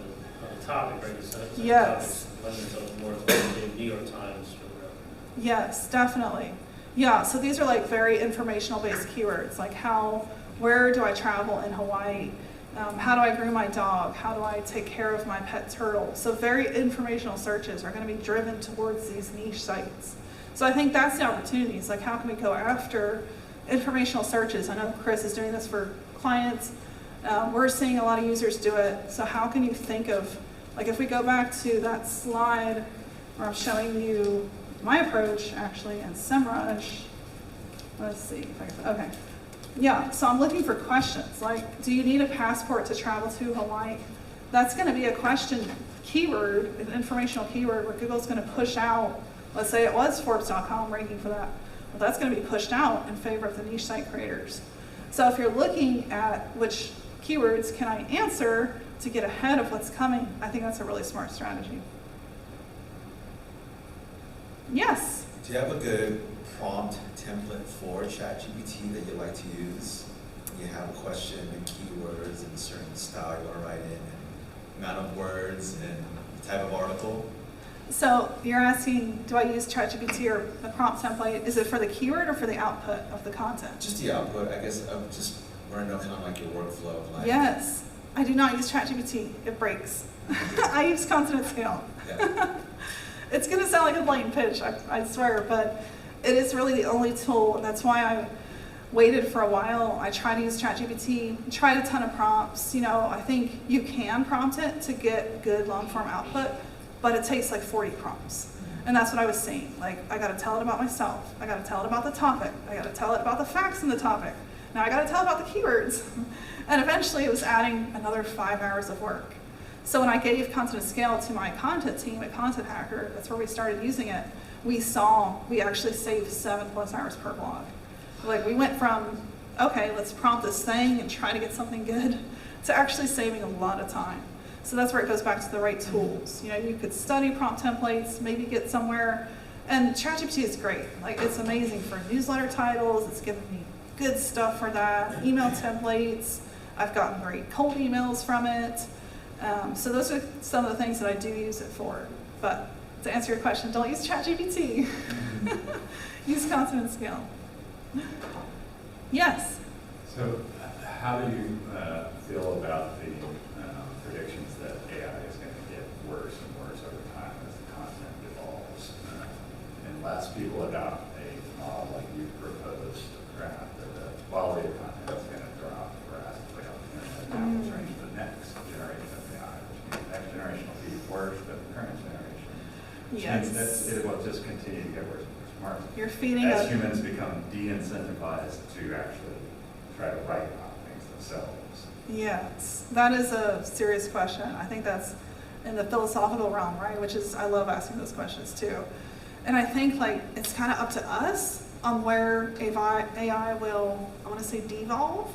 the topic, right? So Yes. topics lend more to the New York Times or whatever. Yes, definitely. Yeah, so these are like very informational based keywords, like where do I travel in Hawaii? How do I groom my dog? How do I take care of my pet turtle? So very informational searches are going to be driven towards these niche sites. So I think that's the opportunities, like how can we go after informational searches? I know Chris is doing this for clients. We're seeing a lot of users do it. So how can you think of, like if we go back to that slide where I'm showing you my approach actually in SEMrush, let's see if I can, okay. Yeah, so I'm looking for questions, like do you need a passport to travel to Hawaii? That's gonna be a question keyword, an informational keyword where Google's gonna push out. Let's say it was Forbes.com ranking for that. Well, that's going to be pushed out in favor of the niche site creators. So if you're looking at which keywords can I answer to get ahead of what's coming, I think that's a really smart strategy. Yes? Do you have a good prompt template for ChatGPT that you like to use? You have a question and keywords and a certain style you want to write in, and amount of words and type of article? So you're asking, do I use ChatGPT or the prompt template? Is it for the keyword or for the output of the content? Just the output, I guess. I just want to know kind of like your workflow. Like, Yes. I do not use ChatGPT. It breaks. I use consonant scale. Yeah. It's going to sound like a blatant pitch, I swear, but it is really the only tool. And that's why I waited for a while. I tried to use ChatGPT, tried a ton of prompts. You know, I think you can prompt it to get good long form output, but it takes like 40 prompts. And that's what I was saying. Like, I got to tell it about myself. I got to tell it about the topic. I got to tell it about the facts in the topic. Now I got to tell it about the keywords. And eventually it was adding another 5 hours of work. So when I gave consonant scale to my content team at Content Hacker, that's where we started using it, we actually saved 7+ hours per blog. Like, we went from, okay, let's prompt this thing and try to get something good, to actually saving a lot of time. So that's where it goes back to the right tools. You know, you could study prompt templates, maybe get somewhere, and ChatGPT is great. Like, it's amazing for newsletter titles, it's given me good stuff for that, email templates, I've gotten great cold emails from it. So those are some of the things that I do use it for. But to answer your question, don't use ChatGPT. Use consonant scale. Yes? So how do you feel about the predictions that AI is going to get worse and worse over time as the content evolves? Unless people adopt a model like you proposed, perhaps the quality of content is going to drop drastically on the internet. Now we'll change the next generation of AI, which means the next generation will be worse than the current generation. Yes. And it will just continue to get worse and worse and worse. You're feeding as a... humans become de-incentivized to actually try to write about things themselves. Yes, that is a serious question. I think that's in the philosophical realm, right? Which is, I love asking those questions too. And I think like it's kind of up to us on where AI will, I want to say devolve,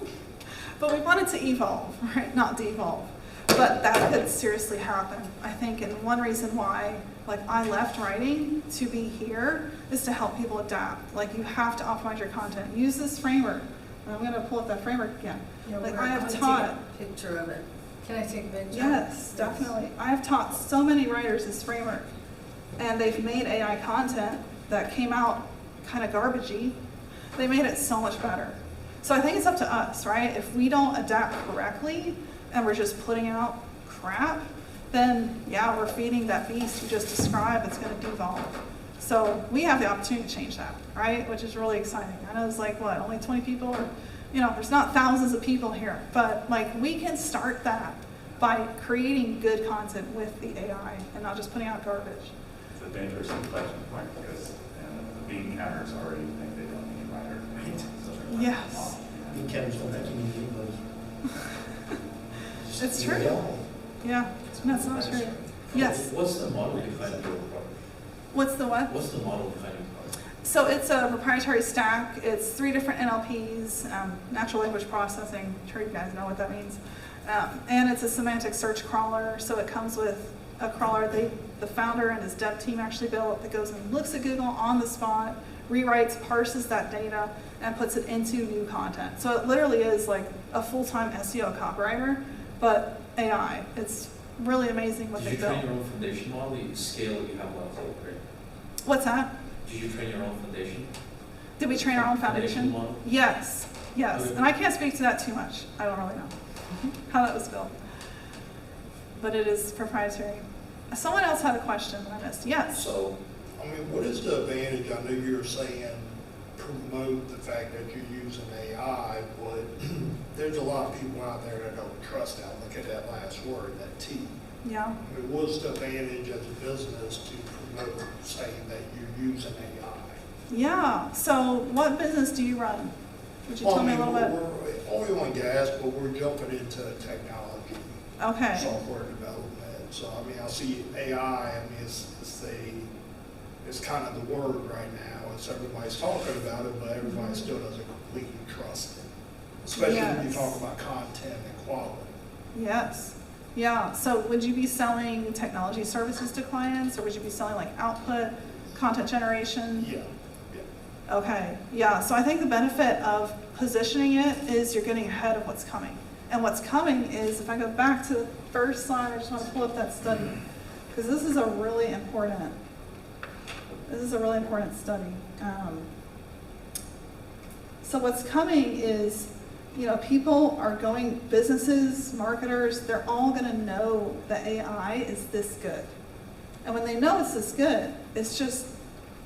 but we want it to evolve, right? Not devolve. But that could seriously happen. I think, and one reason why like I left writing to be here is to help people adapt. Like, you have to optimize your content. Use this framework. And I'm going to pull up that framework again. Yeah, like, we're I have gonna taught. take a picture of it. Can I take a picture? Yes, definitely. I have taught so many writers this framework, and they've made AI content that came out kind of garbagey. They made it so much better. So I think it's up to us, right? If we don't adapt correctly and we're just putting out crap, then yeah, we're feeding that beast you just described that's going to devolve. So we have the opportunity to change that, right? Which is really exciting. I know it's like, what, only 20 people? Or, you know, there's not thousands of people here, but like we can start that by creating good content with the AI and not just putting out garbage. It's a dangerous inflection point because the bean counters already think they don't need writers. Right. So Yes. You can't just like you It's true. Yeah, that's not true. Yes. What's the model behind your product? What's the what? What's the model behind your product? So it's a proprietary stack. It's 3 different NLPs, natural language processing. I'm sure you guys know what that means. And it's a semantic search crawler. So it comes with a crawler the founder and his dev team actually built that goes and looks at Google on the spot, rewrites, parses that data, and puts it into new content. So it literally is like a full-time SEO copywriter, but AI. It's really amazing what they built. Did you train your own foundation model? You scale what you have left over, right? What's that? Did you train your own foundation? Did we train our own foundation? Model? Yes, yes. Okay. And I can't speak to that too much. I don't really know how that was built. But it is proprietary. Someone else had a question that I missed. Yes? So, I mean, what is the advantage? I know you were saying promote the fact that you're using AI, but there's a lot of people out there that don't trust that. Look at that last word, that T. Yeah. I mean, what's the advantage as a business to promote saying that you're using AI? Yeah. So what business do you run? Would you tell me a little bit? We're oil and gas, but we're jumping into technology, Okay. software development. So, I mean, I see AI, I mean, it's kind of the word right now. It's everybody's talking about it, but everybody still doesn't completely trust it. Especially when you talk about content and quality. Yes. Yeah. So would you be selling technology services to clients, or would you be selling like output, content generation? Yeah. Okay, yeah, so I think the benefit of positioning it is you're getting ahead of what's coming. And what's coming is, if I go back to the first slide, I just want to pull up that study, because this is a really important study. So what's coming is, people are going, businesses, marketers, they're all going to know that AI is this good. And when they know it's this good, it's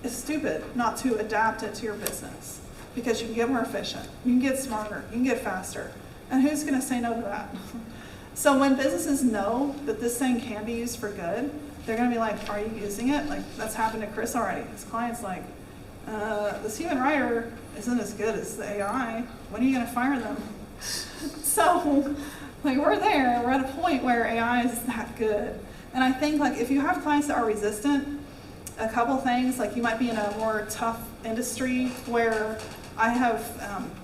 stupid not to adapt it to your business, because you can get more efficient, you can get smarter, you can get faster. And who's going to say no to that? So when businesses know that this thing can be used for good, they're going to be like, are you using it? Like, that's happened to Chris already. His client's like, this human writer isn't as good as the AI. When are you going to fire them? So, we're there. We're at a point where AI is that good. And I think, if you have clients that are resistant, a couple things, you might be in a more tough industry where I have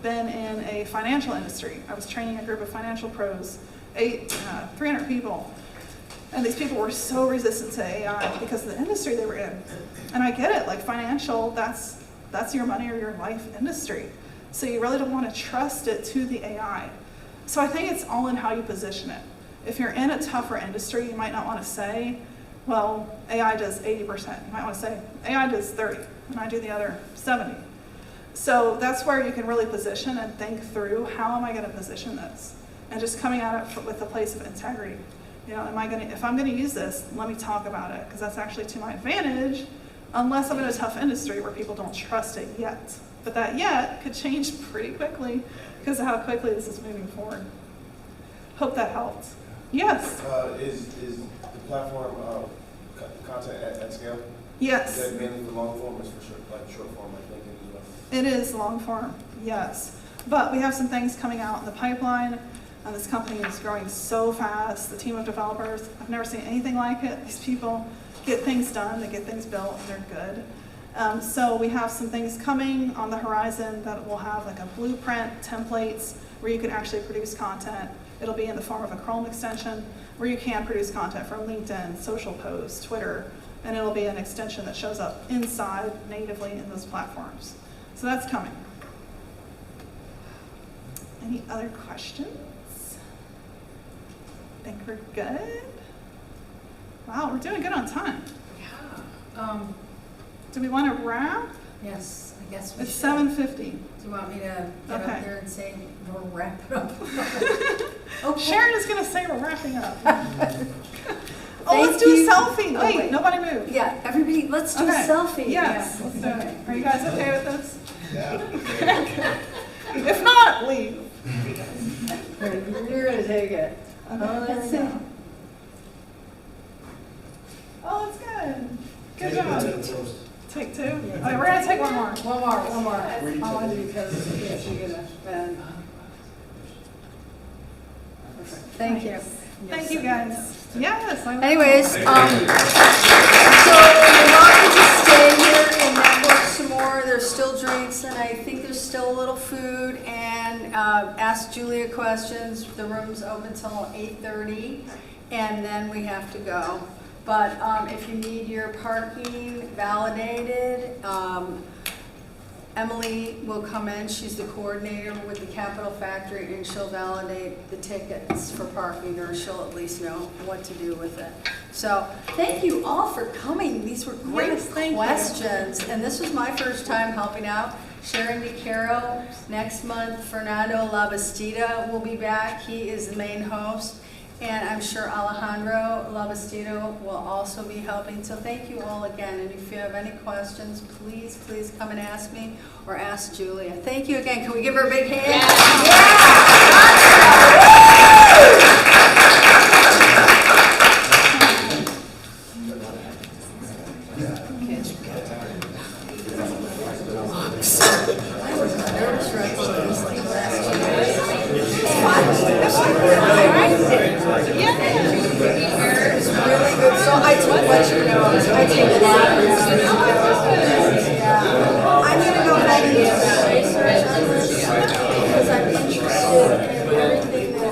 been in a financial industry. I was training a group of financial pros, 300 people. And these people were so resistant to AI because of the industry they were in. And I get it, financial, that's your money or your life industry. So you really don't want to trust it to the AI. So I think it's all in how you position it. If you're in a tougher industry, you might not want to say, well, AI does 80%. You might want to say, AI does 30, and I do the other 70. So that's where you can really position and think through, how am I going to position this? And just coming at it with a place of integrity. If I'm going to use this, let me talk about it, because that's actually to my advantage, unless I'm in a tough industry where people don't trust it yet. But that yet could change pretty quickly because of how quickly this is moving forward. Hope that helped. Yes? Is the platform content at scale? Yes. Is that mainly for long form or is it for short form, like LinkedIn as well? It is long form, yes. But we have some things coming out in the pipeline. This company is growing so fast. The team of developers, I've never seen anything like it. These people get things done, they get things built, and they're good. So we have some things coming on the horizon that will have a blueprint, templates, where you can actually produce content. It'll be in the form of a Chrome extension, where you can produce content from LinkedIn, social posts, Twitter, and it'll be an extension that shows up inside natively in those platforms. So that's coming. Any other questions? Think we're good? Wow, we're doing good on time. Yeah. Do we want to wrap? Yes, I guess we It's should. 7:50. Do you want me to get Okay. up there and say we're wrapping up? Okay. Sharon is going to say we're wrapping up. Thank Let's do a you. selfie. Oh, Wait, wait. nobody move. Yeah, everybody, let's do Okay. a selfie. Yes, Yeah. let's do it. Are you guys okay with this? Yeah. If not, leave. You're gonna take it. Oh, let's see. Oh, that's good. Good job. Take two? Okay, we're going to take one more. One more. Only because you're gonna, perfect. Thank you. Thank you, guys. Yes. I will. Anyways, so you're welcome to stay here and network some more. There's still drinks, and I think there's still a little food. And ask Julia questions. The room's open till 8:30, and then we have to go. But if you need your parking validated, Emily will come in. She's the coordinator with the Capital Factory, and she'll validate the tickets for parking, or she'll at least know what to do with it. So thank you all for coming. These were great questions. And this was my first time helping out. Sharon DeCaro. Next month, Fernando Labastida will be back. He is the main host. And I'm sure Alejandro Labastida will also be helping. So thank you all again. And if you have any questions, please, please come and ask me or ask Julia. Thank you again. Can we give her a big hand? So I took what you know. I take a lot of I'm going to go back and do some research on this because I'm interested in everything that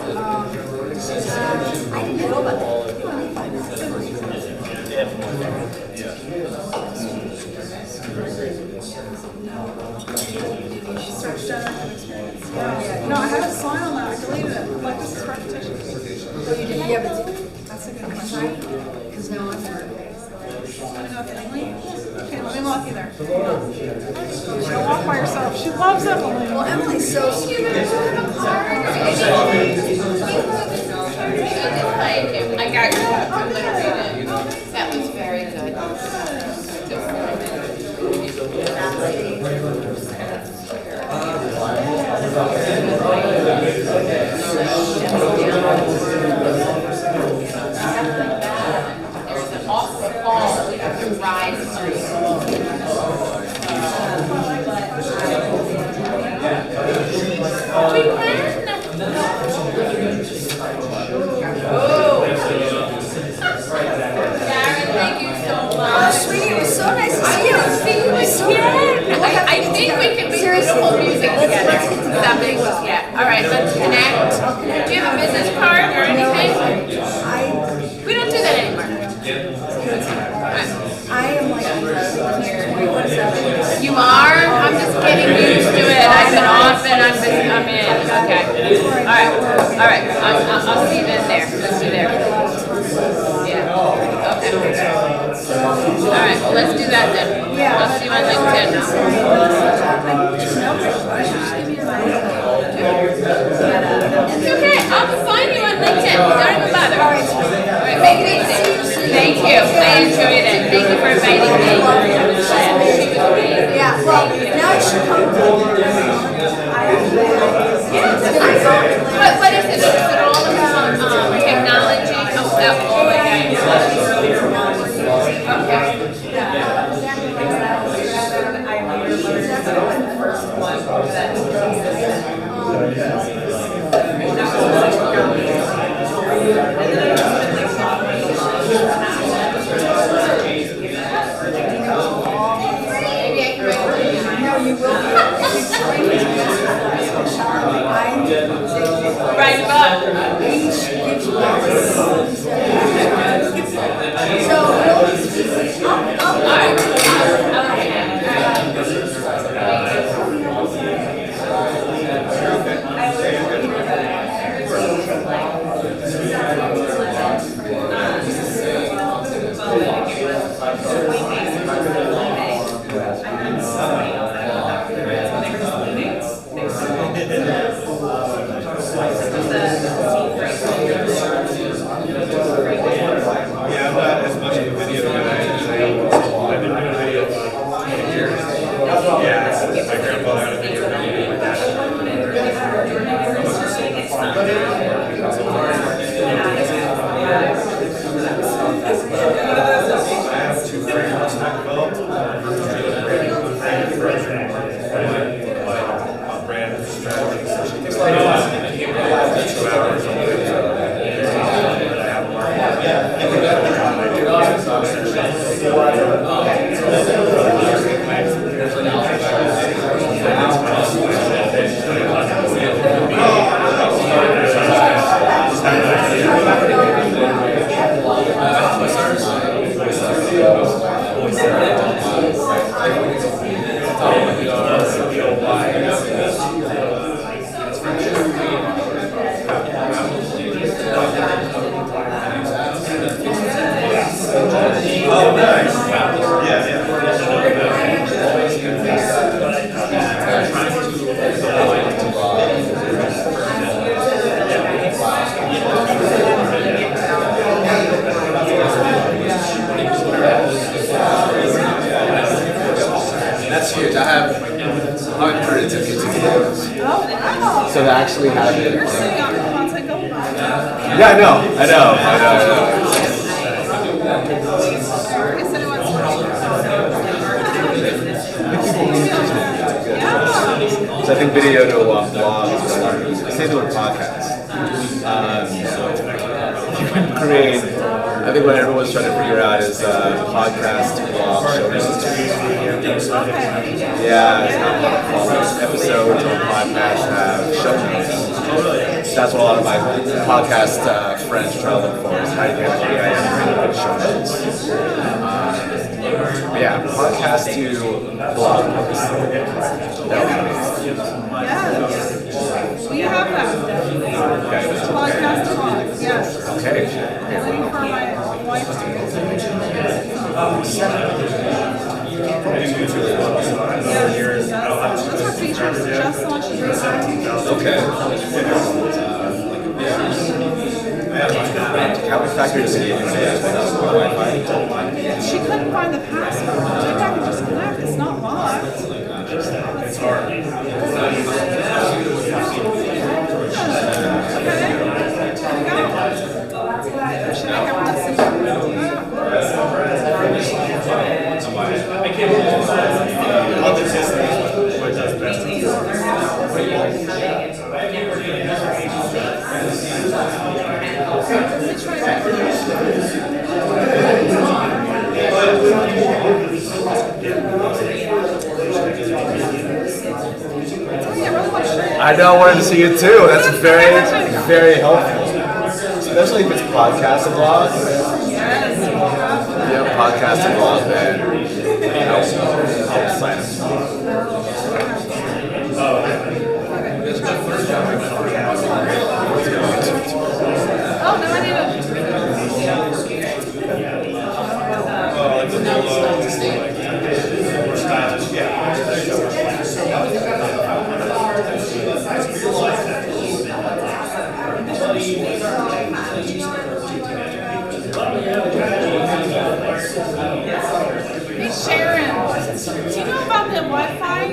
I didn't know about that. Search generative experience. Yeah. No, I had a sign on that. I deleted it. Like, this is repetition. Yeah, but That's a good question. because now I'm there. Want to go with Emily? Okay, let me walk you there. Don't walk by yourself. She loves Emily. Well, Emily's so sweet. I got you. I'm gonna read it. That was very good. There's an awful fall we have to rise through. We can. Karen, thank you so much. Oh, sweetie, it was so nice to see you. I think we can make beautiful music together. Something, yeah. All right, let's connect. Do you have a business card or anything? We don't do that anymore. I am like 24/7. You are? I'm just getting used to it. I've been off and I'm in. Okay. All right. I'll see you in there. Let's do there. Yeah. Okay. All right. Well, let's do that then. I'll see you on LinkedIn. It's okay. I'll find you on LinkedIn. Don't even bother. All right. Make it easy. Thank you. I enjoyed it. Thank you for inviting me. She was amazing. Yeah, well, now you should come. What is it? Is it all about technology? Oh, okay. Maybe I can write it. No, you will be. Write a book. So, All right. Yeah, I'm not as much of a video guy as I am. I've been doing video for 20 years. Yeah, my grandfather had a video guy. I have two frameworks I developed. Brand strategy. It's like 2 hours Oh, nice. That's huge. I have hundreds of YouTube videos. Oh, wow. So to actually have it. You're sitting on your content gold. Yeah, I know. I guess anyone's yeah. So I think video to blogs, same with podcasts. You can create, I think what everyone's trying to figure out is podcast to blog show notes. Yeah, it's not all these episodes or podcasts have show notes. That's what a lot of my podcast friends try to look for is how you get AI to create show notes. Yeah, podcast to blog posts. That would be Yes. We have that. Podcast to blog, yes. okay. I'm waiting for my wife to use it. Yes, those are features just launched recently. Okay. How we factor this in Wi-Fi? She couldn't find the password. Maybe I can just connect. It's not locked. It's hard. Okay. There you go. Should make everyone see it. I know, I wanted to see it too. That's very, very helpful. Especially if it's podcast and blog. Yes. Yeah, podcast and blog, then I'll sign up. Oh, no, I need Hey Sharon, do you know about the Wi-Fi?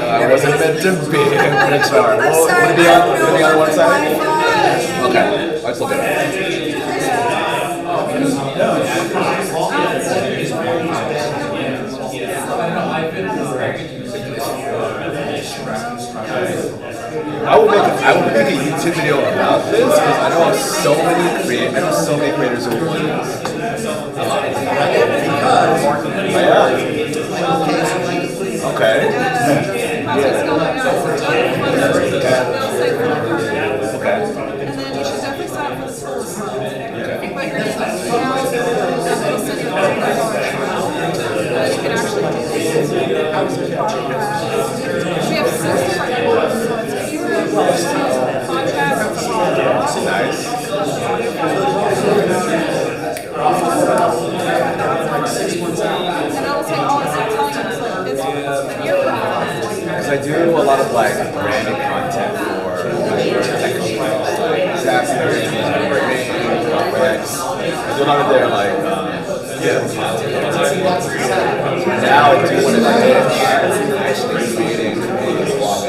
I wasn't meant to be in Pixar. I'm sorry, Would it be on one side? Okay, let's look at it. I would make a YouTube video about this because I know so many creators who want this. Okay. Okay. And then you should definitely sign up for the tools. But you're just like, you can actually do this. We have 6 different tools. So it's keywords, podcasts, Nice. and it'll take all this time telling you, it's your performance. Because I do a lot of like branded content for Rex. I do a lot of their like now I do want to actually creating a blog.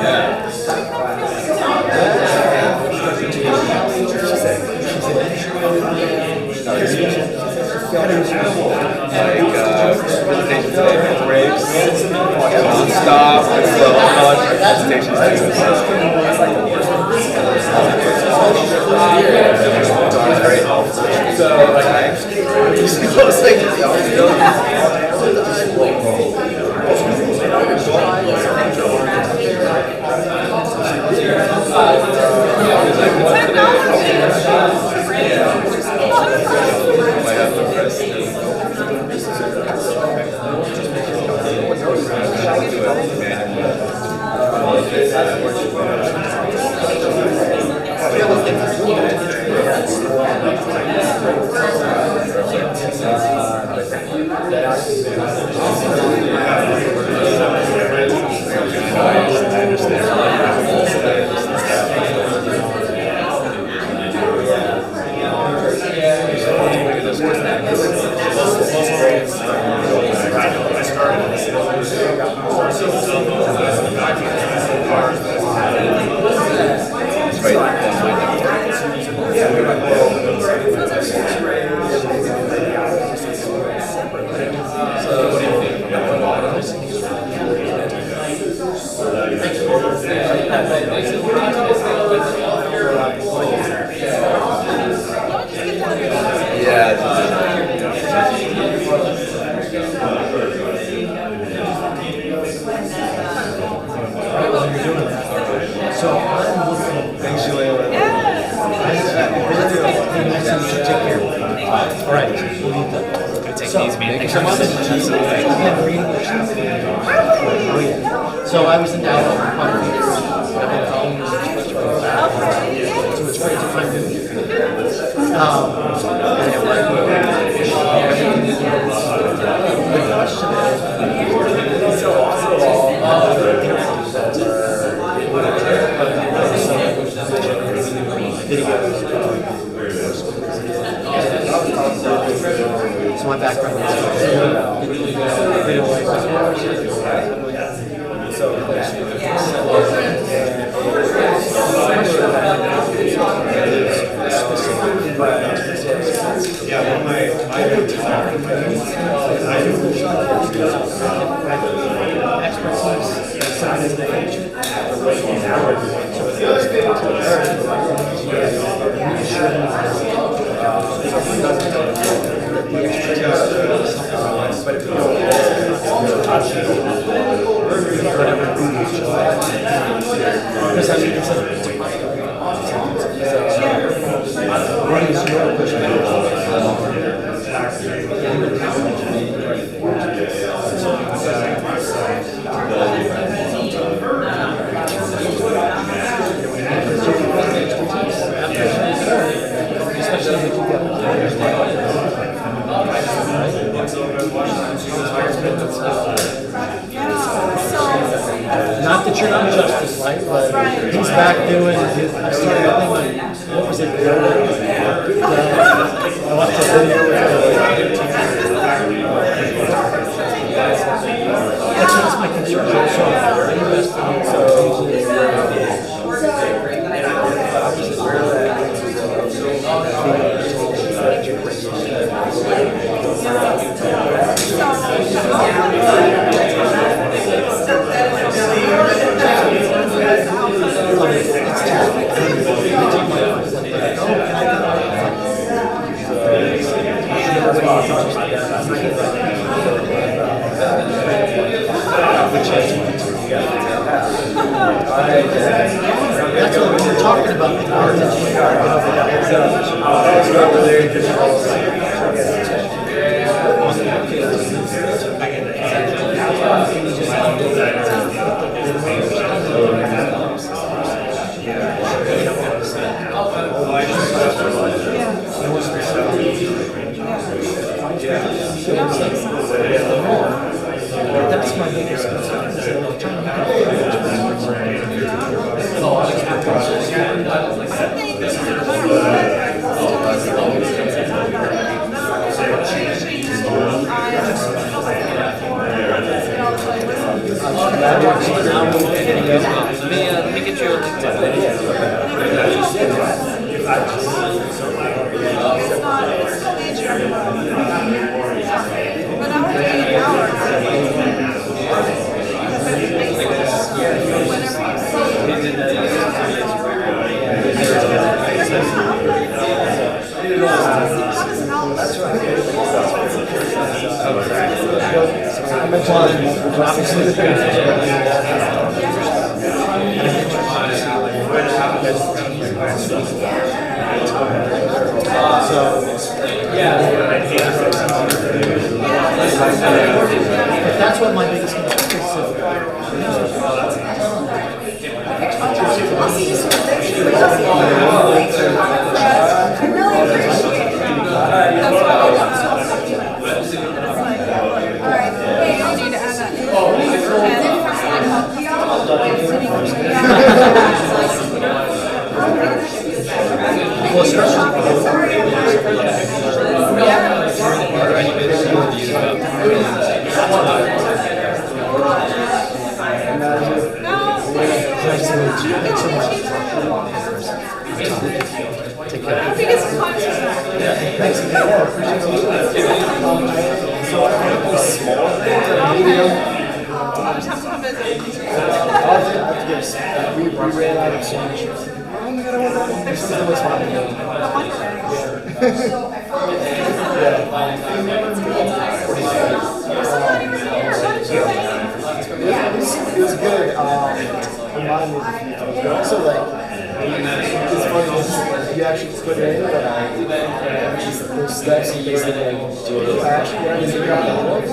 Yeah. Presentation today, breaks, non-stop, presentations today. Very helpful. So, So I was in Dallas for quite a few years. I've been following this so it's great to find new people. So my background is what is your not that you're not justice, right? But he's back doing his, I started, I think, what was it? I watched a video that's my concern. That's what we were talking about. That's my biggest concern. Let me get you a link to it. That's what my biggest concern It was good. Reminded me of a few things, but also like it's funny you actually put in those steps and basically like, I actually figured out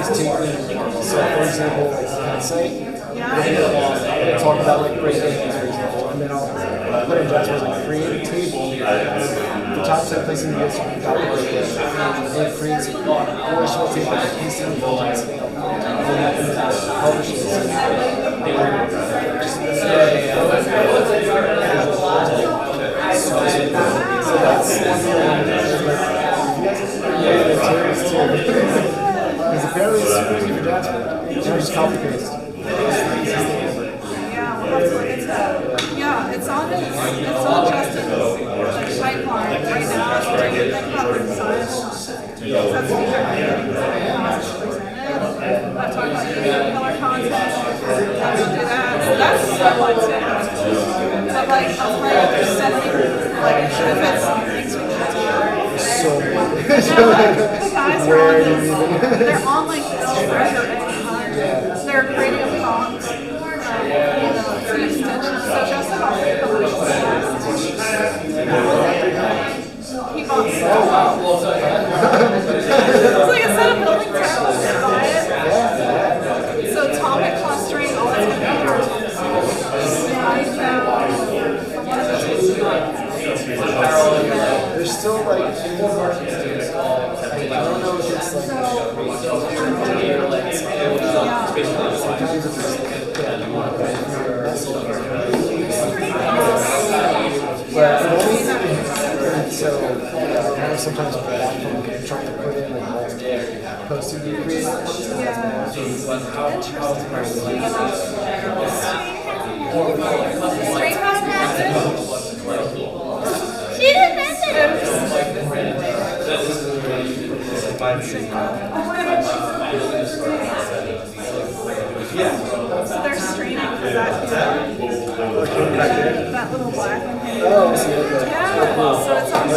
he's taking, so for example, like on site, Yeah. talk about like great names, for example, and then I'll put in Jasper's like create a table, the top 10 places in the US you can copy great names, and it creates a relational table that he's in the buildings, and then publishes it. So that's one thing. Because apparently it's super easy for Jasper. It's just copy paste. Yeah, we'll have to look into that. Yeah, it's on Justin's like, pipeline right now. So think about the design. That's the I'm talking about color content. How to do that. So that's a step one too. But like, I'll tell you, there's so many, like, if it's things we can do. So The guys are on this, they're on like Treasure AI. They're creating a prompt, you know, it's an extension. So Justin bought a couple of he bought so it's like instead of building tablets and buy it. So atomic clustering, all that's going to be yours. there's still like, I don't know if it's like, sometimes it's just like, but so sometimes on the platform I'm trying to put in like multiple posts to be created. Straight out of Madison. She didn't mention it. So they're straining for that, that little black one. Oh, I see, okay. Yeah, so it's on the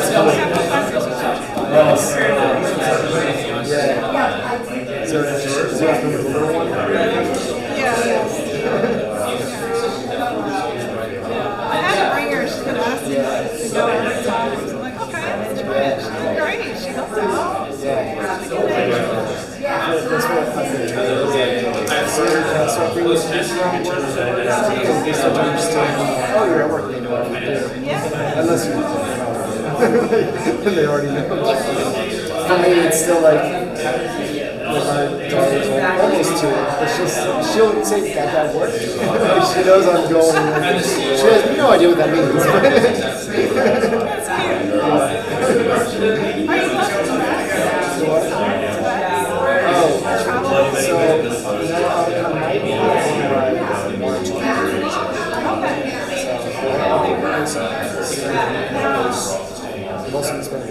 So is that the little one? I had to bring her, she's been asking to go every time. So I'm like, okay, she's great, she helped out. That's what I've been trying to do. So I bring this background work, they still understand, oh, you're at work, they know what to do. Yeah. Unless you they already know. For me, it's still like my daughter's almost to it, but she'll say that work. She knows I'm going. She has no idea what that means. So I might be on March 23rd. So, most of it's been